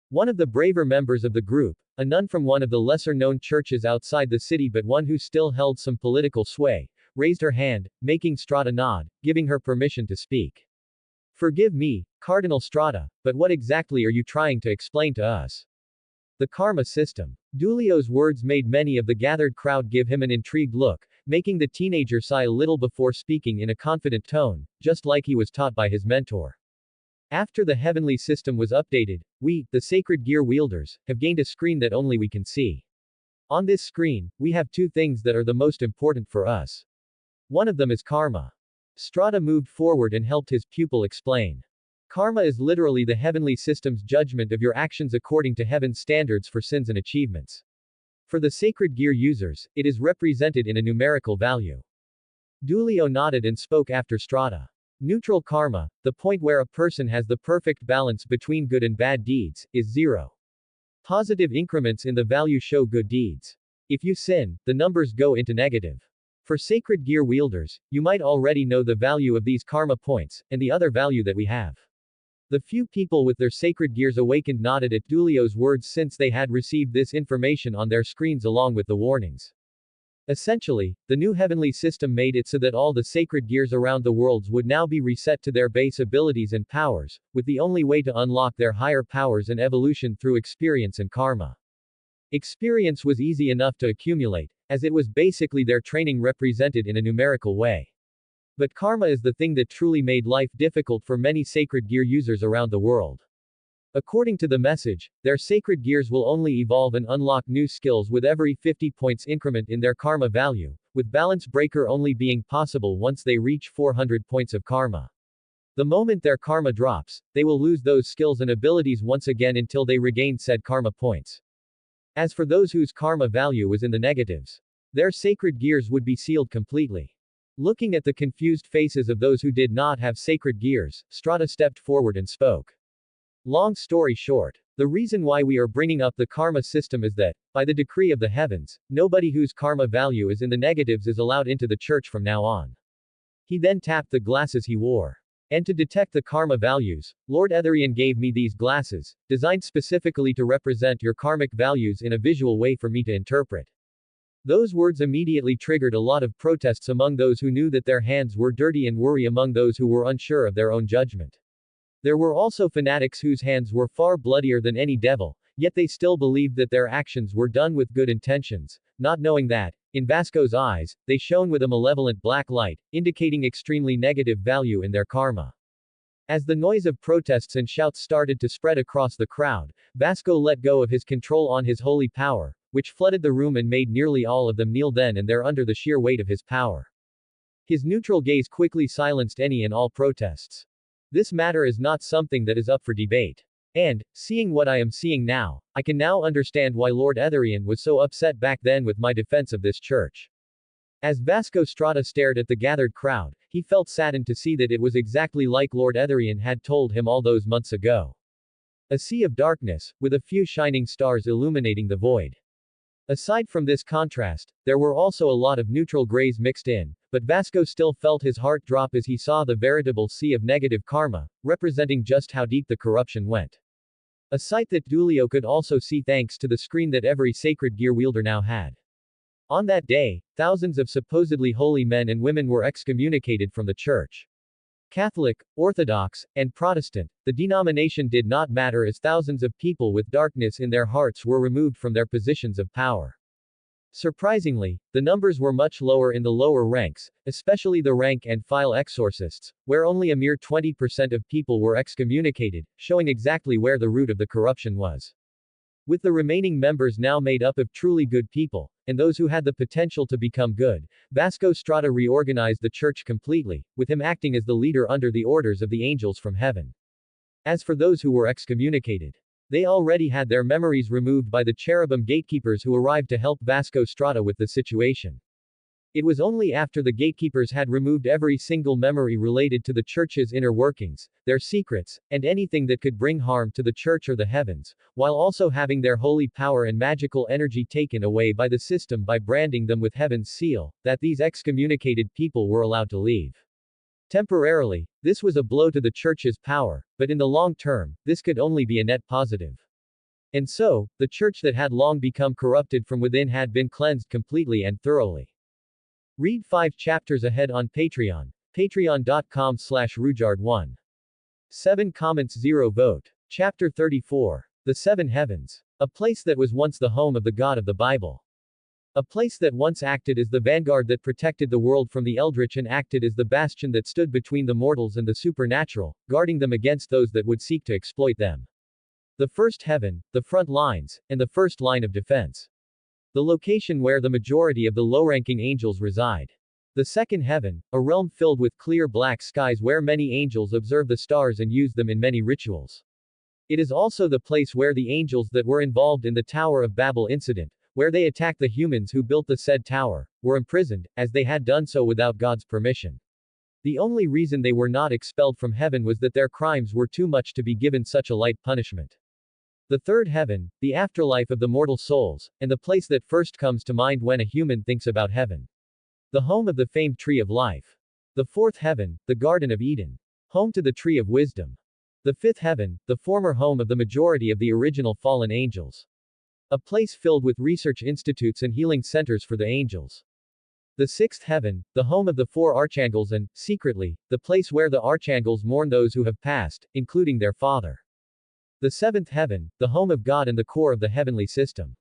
One of the braver members of the group, a nun from one of the lesser-known churches outside the city but one who still held some political sway, raised her hand, making Strada nod, giving her permission to speak. Forgive me, Cardinal Strada, but what exactly are you trying to explain to us? The karma system. Giulio's words made many of the gathered crowd give him an intrigued look, making the teenager sigh a little before speaking in a confident tone, just like he was taught by his mentor. After the heavenly system was updated, we, the sacred gear wielders, have gained a screen that only we can see. On this screen, we have 2 things that are the most important for us. One of them is karma. Strada moved forward and helped his pupil explain. Karma is literally the heavenly system's judgment of your actions according to heaven's standards for sins and achievements. For the sacred gear users, it is represented in a numerical value. Giulio nodded and spoke after Strada. Neutral karma, the point where a person has the perfect balance between good and bad deeds, is 0. Positive increments in the value show good deeds. If you sin, the numbers go into negative. For sacred gear wielders, you might already know the value of these karma points, and the other value that we have. The few people with their sacred gears awakened nodded at Giulio's words since they had received this information on their screens along with the warnings. Essentially, the new heavenly system made it so that all the sacred gears around the worlds would now be reset to their base abilities and powers, with the only way to unlock their higher powers and evolution through experience and karma. Experience was easy enough to accumulate, as it was basically their training represented in a numerical way. But karma is the thing that truly made life difficult for many sacred gear users around the world. According to the message, their sacred gears will only evolve and unlock new skills with every 50 points increment in their karma value, with balance breaker only being possible once they reach 400 points of karma. The moment their karma drops, they will lose those skills and abilities once again until they regain said karma points. As for those whose karma value is in the negatives, their sacred gears would be sealed completely. Looking at the confused faces of those who did not have sacred gears, Strata stepped forward and spoke. Long story short, the reason why we are bringing up the karma system is that, by the decree of the heavens, nobody whose karma value is in the negatives is allowed into the church from now on. He then tapped the glasses he wore. And to detect the karma values, Lord Etherian gave me these glasses, designed specifically to represent your karmic values in a visual way for me to interpret. Those words immediately triggered a lot of protests among those who knew that their hands were dirty and worry among those who were unsure of their own judgment. There were also fanatics whose hands were far bloodier than any devil, yet they still believed that their actions were done with good intentions, not knowing that, in Vasco's eyes, they shone with a malevolent black light, indicating extremely negative value in their karma. As the noise of protests and shouts started to spread across the crowd, Vasco let go of his control on his holy power, which flooded the room and made nearly all of them kneel then and there under the sheer weight of his power. His neutral gaze quickly silenced any and all protests. This matter is not something that is up for debate. And, seeing what I am seeing now, I can now understand why Lord Etherian was so upset back then with my defense of this church. As Vasco Strata stared at the gathered crowd, he felt saddened to see that it was exactly like Lord Etherian had told him all those months ago. A sea of darkness, with a few shining stars illuminating the void. Aside from this contrast, there were also a lot of neutral grays mixed in, but Vasco still felt his heart drop as he saw the veritable sea of negative karma, representing just how deep the corruption went. A sight that Dulio could also see thanks to the screen that every sacred gear wielder now had. On that day, thousands of supposedly holy men and women were excommunicated from the church. Catholic, Orthodox, and Protestant, the denomination did not matter as thousands of people with darkness in their hearts were removed from their positions of power. Surprisingly, the numbers were much lower in the lower ranks, especially the rank and file exorcists, where only a mere 20% of people were excommunicated, showing exactly where the root of the corruption was. With the remaining members now made up of truly good people, and those who had the potential to become good, Vasco Strata reorganized the church completely, with him acting as the leader under the orders of the angels from heaven. As for those who were excommunicated, they already had their memories removed by the cherubim gatekeepers who arrived to help Vasco Strata with the situation. It was only after the gatekeepers had removed every single memory related to the church's inner workings, their secrets, and anything that could bring harm to the church or the heavens, while also having their holy power and magical energy taken away by the system by branding them with heaven's seal, that these excommunicated people were allowed to leave. Temporarily, this was a blow to the church's power, but in the long term, this could only be a net positive. And so, the church that had long become corrupted from within had been cleansed completely and thoroughly. Read 5 chapters ahead on Patreon, patreon.com/Rujard1. 7 comments 0 vote. Chapter 34. The Seven Heavens. A place that was once the home of the God of the Bible. A place that once acted as the vanguard that protected the world from the eldritch and acted as the bastion that stood between the mortals and the supernatural, guarding them against those that would seek to exploit them. The first heaven, the front lines, and the first line of defense. The location where the majority of the low-ranking angels reside. The second heaven, a realm filled with clear black skies where many angels observe the stars and use them in many rituals. It is also the place where the angels that were involved in the Tower of Babel incident, where they attacked the humans who built the said tower, were imprisoned, as they had done so without God's permission. The only reason they were not expelled from heaven was that their crimes were too much to be given such a light punishment. The third heaven, the afterlife of the mortal souls, and the place that first comes to mind when a human thinks about heaven. The home of the famed tree of life. The fourth heaven, the Garden of Eden. Home to the tree of wisdom. The fifth heaven, the former home of the majority of the original fallen angels. A place filled with research institutes and healing centers for the angels. The sixth heaven, the home of the four archangels and, secretly, the place where the archangels mourn those who have passed, including their father. The seventh heaven, the home of God and the core of the heavenly system.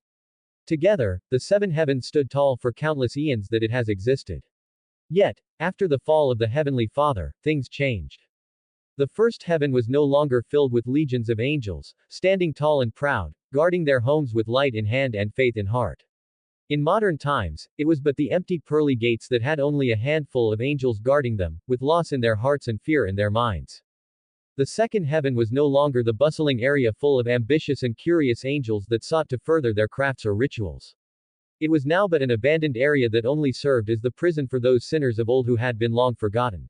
Together, the seven heavens stood tall for countless eons that it has existed. Yet, After the fall of the Heavenly Father, things changed. The first heaven was no longer filled with legions of angels, standing tall and proud, guarding their homes with light in hand and faith in heart. In modern times, it was but the empty pearly gates that had only a handful of angels guarding them, with loss in their hearts and fear in their minds. The second heaven was no longer the bustling area full of ambitious and curious angels that sought to further their crafts or rituals. It was now but an abandoned area that only served as the prison for those sinners of old who had been long forgotten.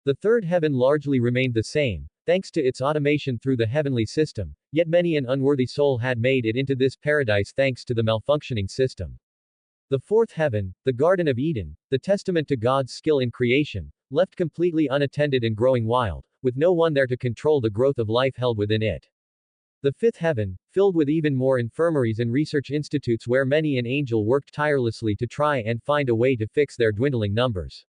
The third heaven largely remained the same, thanks to its automation through the heavenly system, yet many an unworthy soul had made it into this paradise thanks to the malfunctioning system. The fourth heaven, the Garden of Eden, the testament to God's skill in creation, left completely unattended and growing wild, with no one there to control the growth of life held within it. The fifth heaven, filled with even more infirmaries and research institutes where many an angel worked tirelessly to try and find a way to fix their dwindling numbers.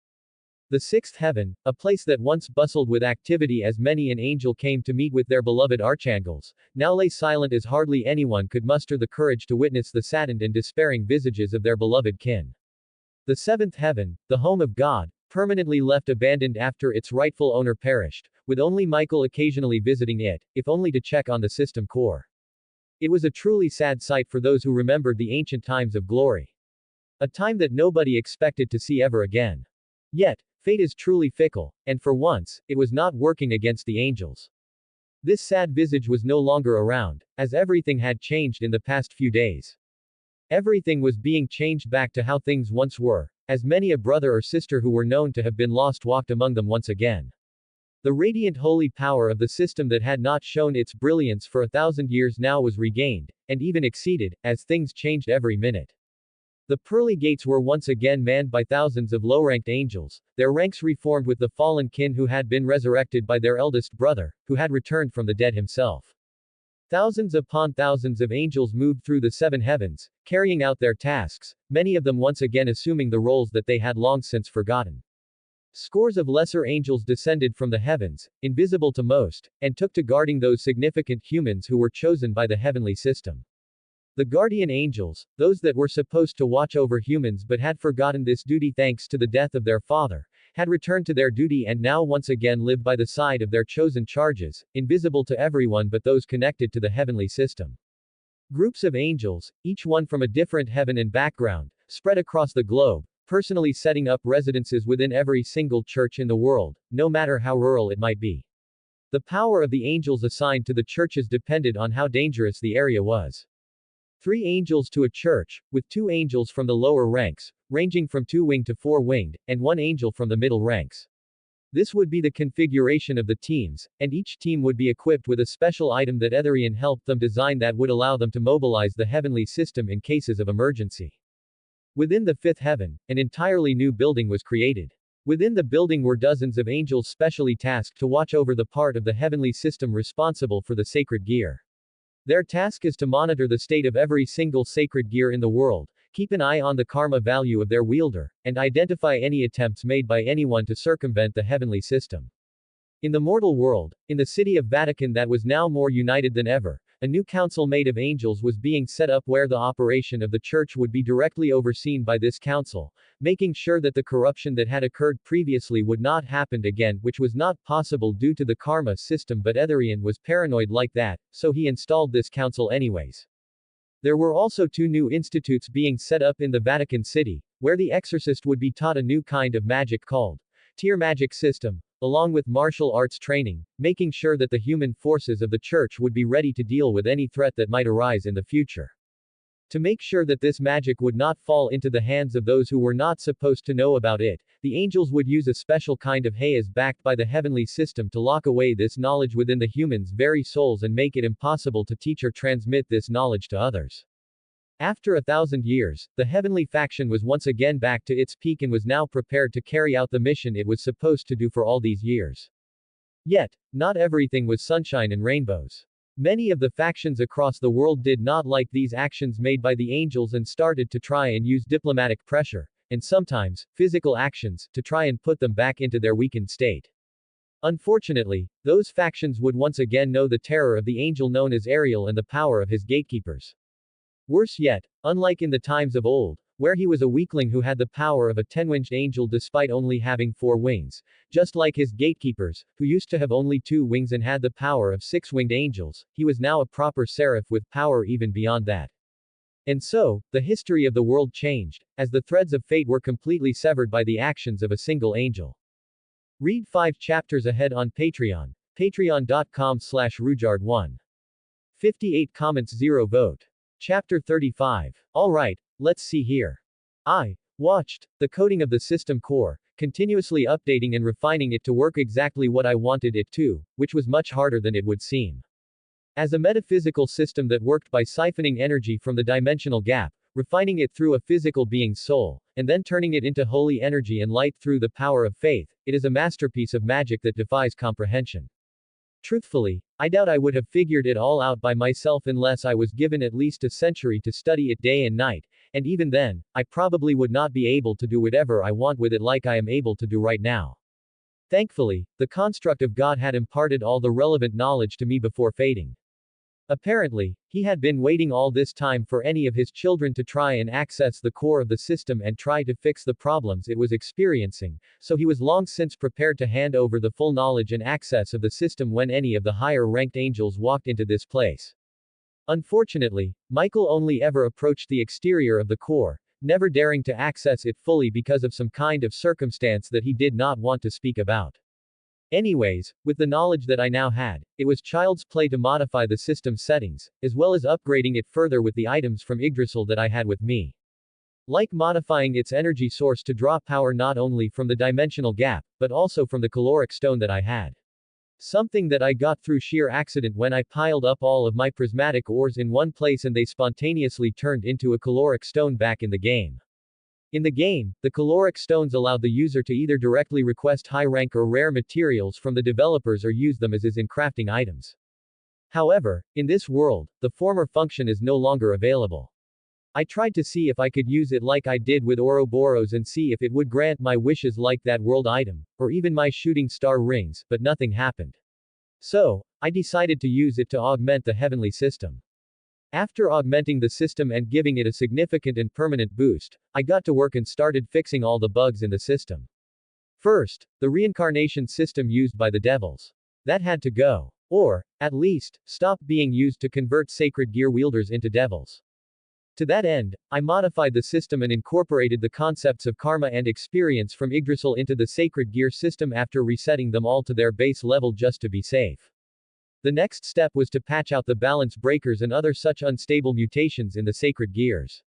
The sixth heaven, a place that once bustled with activity as many an angel came to meet with their beloved archangels, now lay silent as hardly anyone could muster the courage to witness the saddened and despairing visages of their beloved kin. The seventh heaven, the home of God, permanently left abandoned after its rightful owner perished, with only Michael occasionally visiting it, if only to check on the system core. It was a truly sad sight for those who remembered the ancient times of glory. A time that nobody expected to see ever again. Yet, fate is truly fickle, and for once, it was not working against the angels. This sad visage was no longer around, as everything had changed in the past few days. Everything was being changed back to how things once were, as many a brother or sister who were known to have been lost walked among them once again. The radiant holy power of the system that had not shown its brilliance for 1,000 years now was regained, and even exceeded, as things changed every minute. The pearly gates were once again manned by thousands of low-ranked angels, their ranks reformed with the fallen kin who had been resurrected by their eldest brother, who had returned from the dead himself. Thousands upon thousands of angels moved through the seven heavens, carrying out their tasks, many of them once again assuming the roles that they had long since forgotten. Scores of lesser angels descended from the heavens, invisible to most, and took to guarding those significant humans who were chosen by the heavenly system. The guardian angels, those that were supposed to watch over humans but had forgotten this duty thanks to the death of their father, had returned to their duty and now once again lived by the side of their chosen charges, invisible to everyone but those connected to the heavenly system. Groups of angels, each one from a different heaven and background, spread across the globe, personally setting up residences within every single church in the world, no matter how rural it might be. The power of the angels assigned to the churches depended on how dangerous the area was. 3 angels to a church, with 2 angels from the lower ranks, ranging from 2-winged to 4-winged, and 1 angel from the middle ranks. This would be the configuration of the teams, and each team would be equipped with a special item that Etherian helped them design that would allow them to mobilize the heavenly system in cases of emergency. Within the 5th heaven, an entirely new building was created. Within the building were dozens of angels specially tasked to watch over the part of the heavenly system responsible for the sacred gear. Their task is to monitor the state of every single sacred gear in the world, keep an eye on the karma value of their wielder, and identify any attempts made by anyone to circumvent the heavenly system. In the mortal world, in the city of Vatican that was now more united than ever, a new council made of angels was being set up where the operation of the church would be directly overseen by this council, making sure that the corruption that had occurred previously would not happen again, which was not possible due to the karma system, but Etherian was paranoid like that, so he installed this council anyways. There were also 2 new institutes being set up in the Vatican City, where the exorcist would be taught a new kind of magic called tier magic system, along with martial arts training, making sure that the human forces of the church would be ready to deal with any threat that might arise in the future. To make sure that this magic would not fall into the hands of those who were not supposed to know about it, the angels would use a special kind of hayas backed by the heavenly system to lock away this knowledge within the humans' very souls and make it impossible to teach or transmit this knowledge to others. After 1,000 years, the heavenly faction was once again back to its peak and was now prepared to carry out the mission it was supposed to do for all these years. Yet, not everything was sunshine and rainbows. Many of the factions across the world did not like these actions made by the angels and started to try and use diplomatic pressure, and sometimes, physical actions, to try and put them back into their weakened state. Unfortunately, those factions would once again know the terror of the angel known as Ariel and the power of his gatekeepers. Worse yet, unlike in the times of old, where he was a weakling who had the power of a 10-winged angel despite only having 4 wings, just like his gatekeepers, who used to have only 2 wings and had the power of 6-winged angels. He was now a proper seraph with power even beyond that. And so, the history of the world changed, as the threads of fate were completely severed by the actions of a single angel. Read 5 chapters ahead on Patreon, patreon.com/Rujard1. 58 comments 0 vote. Chapter 35. Alright, let's see here. I watched the coding of the system core, continuously updating and refining it to work exactly what I wanted it to, which was much harder than it would seem. As a metaphysical system that worked by siphoning energy from the dimensional gap, refining it through a physical being's soul, and then turning it into holy energy and light through the power of faith, it is a masterpiece of magic that defies comprehension. Truthfully, I doubt I would have figured it all out by myself unless I was given at least a century to study it day and night, and even then, I probably would not be able to do whatever I want with it like I am able to do right now. Thankfully, the construct of God had imparted all the relevant knowledge to me before fading. Apparently, he had been waiting all this time for any of his children to try and access the core of the system and try to fix the problems it was experiencing, so he was long since prepared to hand over the full knowledge and access of the system when any of the higher-ranked angels walked into this place. Unfortunately, Michael only ever approached the exterior of the core, never daring to access it fully because of some kind of circumstance that he did not want to speak about. Anyways, with the knowledge that I now had, it was child's play to modify the system's settings, as well as upgrading it further with the items from Yggdrasil that I had with me. Like modifying its energy source to draw power not only from the dimensional gap, but also from the caloric stone that I had. Something that I got through sheer accident when I piled up all of my prismatic ores in one place and they spontaneously turned into a caloric stone back in the game. In the game, the caloric stones allowed the user to either directly request high-rank or rare materials from the developers or use them as is in crafting items. However, in this world, the former function is no longer available. I tried to see if I could use it like I did with Ouroboros and see if it would grant my wishes like that world item, or even my shooting star rings, but nothing happened. So, I decided to use it to augment the heavenly system. After augmenting the system and giving it a significant and permanent boost, I got to work and started fixing all the bugs in the system. First, the reincarnation system used by the devils. That had to go. Or, at least, stop being used to convert sacred gear wielders into devils. To that end, I modified the system and incorporated the concepts of karma and experience from Yggdrasil into the sacred gear system after resetting them all to their base level just to be safe. The next step was to patch out the balance breakers and other such unstable mutations in the sacred gears.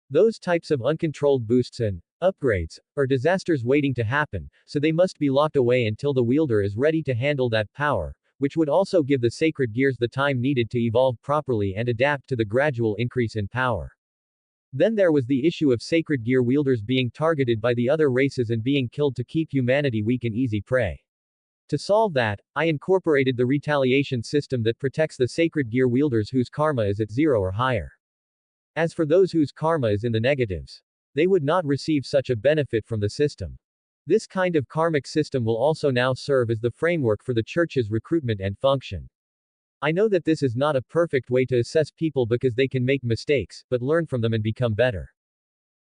Those types of uncontrolled boosts and upgrades are disasters waiting to happen, so they must be locked away until the wielder is ready to handle that power, which would also give the sacred gears the time needed to evolve properly and adapt to the gradual increase in power. Then there was the issue of sacred gear wielders being targeted by the other races and being killed to keep humanity weak and easy prey. To solve that, I incorporated the retaliation system that protects the sacred gear wielders whose karma is at 0 or higher. As for those whose karma is in the negatives, they would not receive such a benefit from the system. This kind of karmic system will also now serve as the framework for the church's recruitment and function. I know that this is not a perfect way to assess people because they can make mistakes, but learn from them and become better.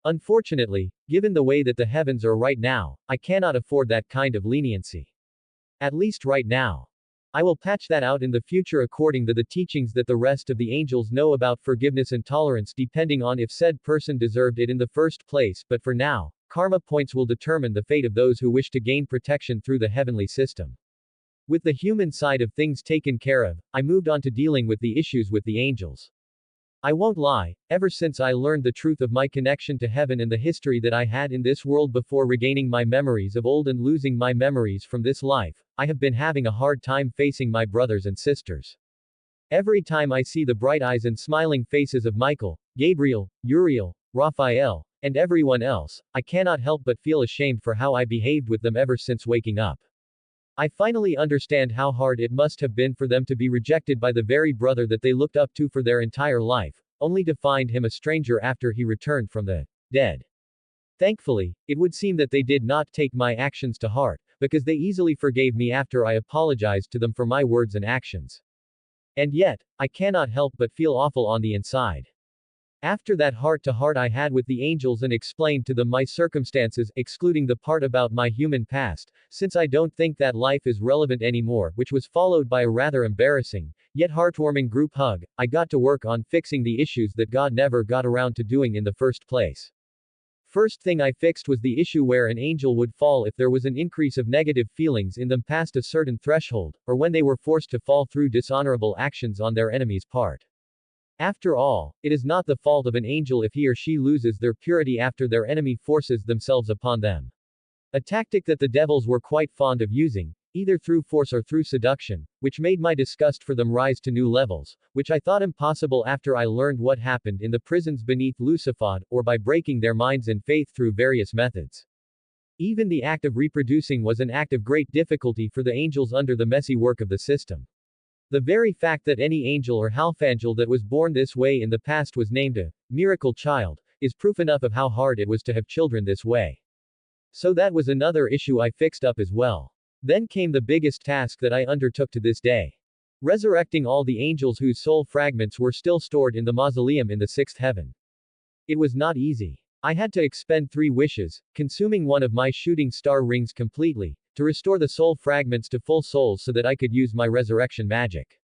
Unfortunately, given the way that the heavens are right now, I cannot afford that kind of leniency. At least right now. I will patch that out in the future according to the teachings that the rest of the angels know about forgiveness and tolerance depending on if said person deserved it in the first place, but for now, karma points will determine the fate of those who wish to gain protection through the heavenly system. With the human side of things taken care of, I moved on to dealing with the issues with the angels. I won't lie, ever since I learned the truth of my connection to heaven and the history that I had in this world before regaining my memories of old and losing my memories from this life, I have been having a hard time facing my brothers and sisters. Every time I see the bright eyes and smiling faces of Michael, Gabriel, Uriel, Raphael, and everyone else, I cannot help but feel ashamed for how I behaved with them ever since waking up. I finally understand how hard it must have been for them to be rejected by the very brother that they looked up to for their entire life, only to find him a stranger after he returned from the dead. Thankfully, it would seem that they did not take my actions to heart, because they easily forgave me after I apologized to them for my words and actions. And yet, I cannot help but feel awful on the inside. After that heart-to-heart I had with the angels and explained to them my circumstances, excluding the part about my human past, since I don't think that life is relevant anymore, which was followed by a rather embarrassing, yet heartwarming group hug, I got to work on fixing the issues that God never got around to doing in the first place. First thing I fixed was the issue where an angel would fall if there was an increase of negative feelings in them past a certain threshold, or when they were forced to fall through dishonorable actions on their enemy's part. After all, it is not the fault of an angel if he or she loses their purity after their enemy forces themselves upon them. A tactic that the devils were quite fond of using, either through force or through seduction, which made my disgust for them rise to new levels, which I thought impossible after I learned what happened in the prisons beneath Lucifod, or by breaking their minds and faith through various methods. Even the act of reproducing was an act of great difficulty for the angels under the messy work of the system. The very fact that any angel or halfangel that was born this way in the past was named a miracle child, is proof enough of how hard it was to have children this way. So that was another issue I fixed up as well. Then came the biggest task that I undertook to this day. Resurrecting all the angels whose soul fragments were still stored in the mausoleum in the sixth heaven. It was not easy. I had to expend 3 wishes, consuming one of my shooting star rings completely, to restore the soul fragments to full souls so that I could use my resurrection magic.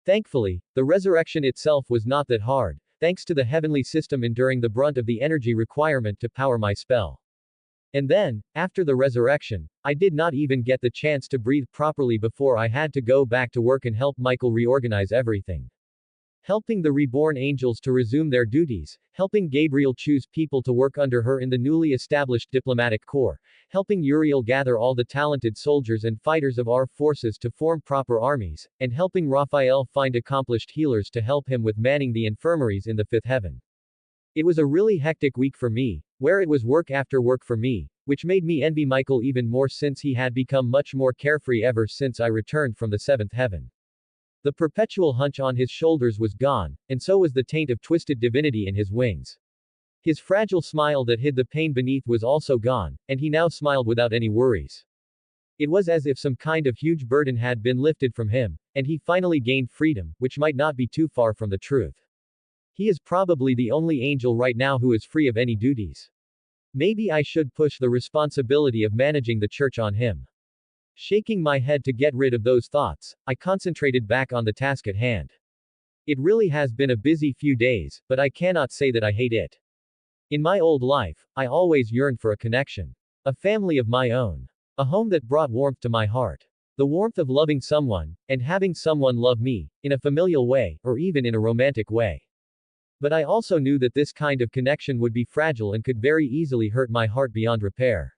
Thankfully, the resurrection itself was not that hard, thanks to the heavenly system enduring the brunt of the energy requirement to power my spell. And then, after the resurrection, I did not even get the chance to breathe properly before I had to go back to work and help Michael reorganize everything. Helping the reborn angels to resume their duties, helping Gabriel choose people to work under her in the newly established diplomatic corps, helping Uriel gather all the talented soldiers and fighters of our forces to form proper armies, and helping Raphael find accomplished healers to help him with manning the infirmaries in the fifth heaven. It was a really hectic week for me, where it was work after work for me, which made me envy Michael even more since he had become much more carefree ever since I returned from the seventh heaven. The perpetual hunch on his shoulders was gone, and so was the taint of twisted divinity in his wings. His fragile smile that hid the pain beneath was also gone, and he now smiled without any worries. It was as if some kind of huge burden had been lifted from him, and he finally gained freedom, which might not be too far from the truth. He is probably the only angel right now who is free of any duties. Maybe I should push the responsibility of managing the church on him. Shaking my head to get rid of those thoughts, I concentrated back on the task at hand. It really has been a busy few days, but I cannot say that I hate it. In my old life, I always yearned for a connection. A family of my own. A home that brought warmth to my heart. The warmth of loving someone, and having someone love me, in a familial way, or even in a romantic way. But I also knew that this kind of connection would be fragile and could very easily hurt my heart beyond repair.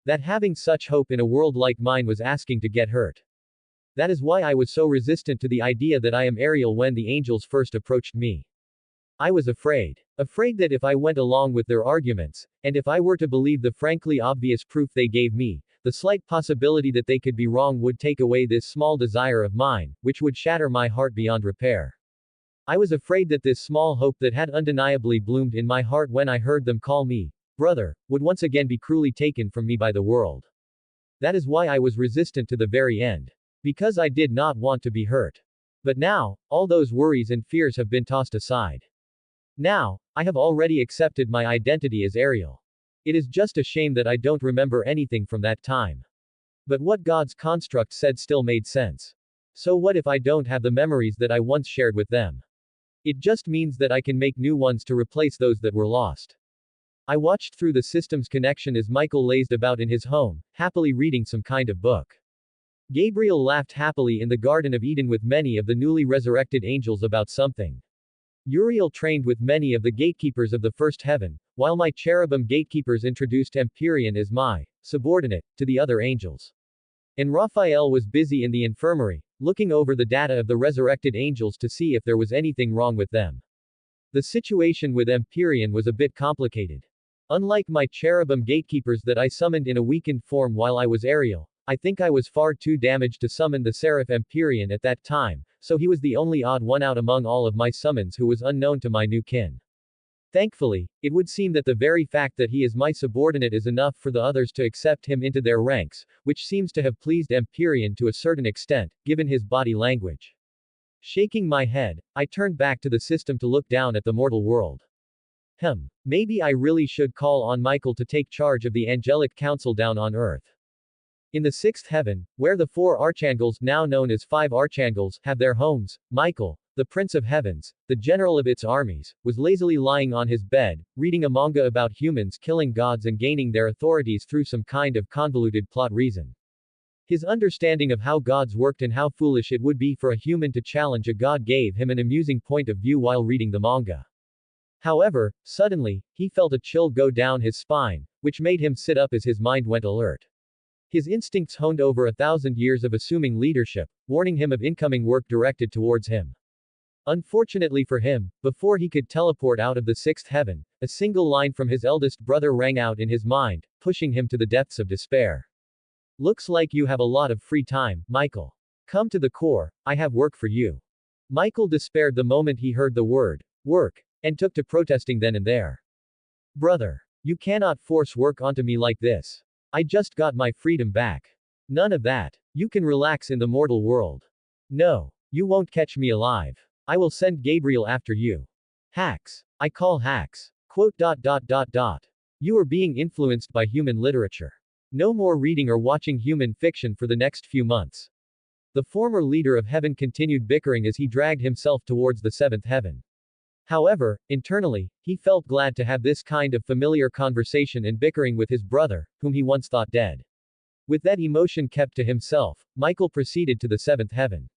That having such hope in a world like mine was asking to get hurt. That is why I was so resistant to the idea that I am Ariel when the angels first approached me. I was afraid. Afraid that if I went along with their arguments, and if I were to believe the frankly obvious proof they gave me, the slight possibility that they could be wrong would take away this small desire of mine, which would shatter my heart beyond repair. I was afraid that this small hope that had undeniably bloomed in my heart when I heard them call me brother, would once again be cruelly taken from me by the world. That is why I was resistant to the very end. Because I did not want to be hurt. But now, all those worries and fears have been tossed aside. Now, I have already accepted my identity as Ariel. It is just a shame that I don't remember anything from that time. But what God's construct said still made sense. So what if I don't have the memories that I once shared with them? It just means that I can make new ones to replace those that were lost. I watched through the system's connection as Michael lazed about in his home, happily reading some kind of book. Gabriel laughed happily in the Garden of Eden with many of the newly resurrected angels about something. Uriel trained with many of the gatekeepers of the first heaven, while my cherubim gatekeepers introduced Empyrean as my subordinate to the other angels. And Raphael was busy in the infirmary, looking over the data of the resurrected angels to see if there was anything wrong with them. The situation with Empyrean was a bit complicated. Unlike my cherubim gatekeepers that I summoned in a weakened form while I was Ariel, I think I was far too damaged to summon the Seraph Empyrean at that time, so he was the only odd one out among all of my summons who was unknown to my new kin. Thankfully, it would seem that the very fact that he is my subordinate is enough for the others to accept him into their ranks, which seems to have pleased Empyrean to a certain extent, given his body language. Shaking my head, I turned back to the system to look down at the mortal world. Maybe I really should call on Michael to take charge of the angelic council down on Earth. In the sixth heaven, where the four archangels, now known as five archangels, have their homes, Michael, the Prince of Heavens, the general of its armies, was lazily lying on his bed, reading a manga about humans killing gods and gaining their authorities through some kind of convoluted plot reason. His understanding of how gods worked and how foolish it would be for a human to challenge a god gave him an amusing point of view while reading the manga. However, suddenly, he felt a chill go down his spine, which made him sit up as his mind went alert. His instincts honed over 1,000 years of assuming leadership, warning him of incoming work directed towards him. Unfortunately for him, before he could teleport out of the sixth heaven, a single line from his eldest brother rang out in his mind, pushing him to the depths of despair. Looks like you have a lot of free time, Michael. Come to the core, I have work for you. Michael despaired the moment he heard the word, work, and took to protesting then and there. Brother, you cannot force work onto me like this. I just got my freedom back. None of that. You can relax in the mortal world. No. You won't catch me alive. I will send Gabriel after you. Hacks. I call hacks. Quote. You are being influenced by human literature. No more reading or watching human fiction for the next few months. The former leader of heaven continued bickering as he dragged himself towards the seventh heaven. However, internally, he felt glad to have this kind of familiar conversation and bickering with his brother, whom he once thought dead. With that emotion kept to himself, Michael proceeded to the seventh heaven.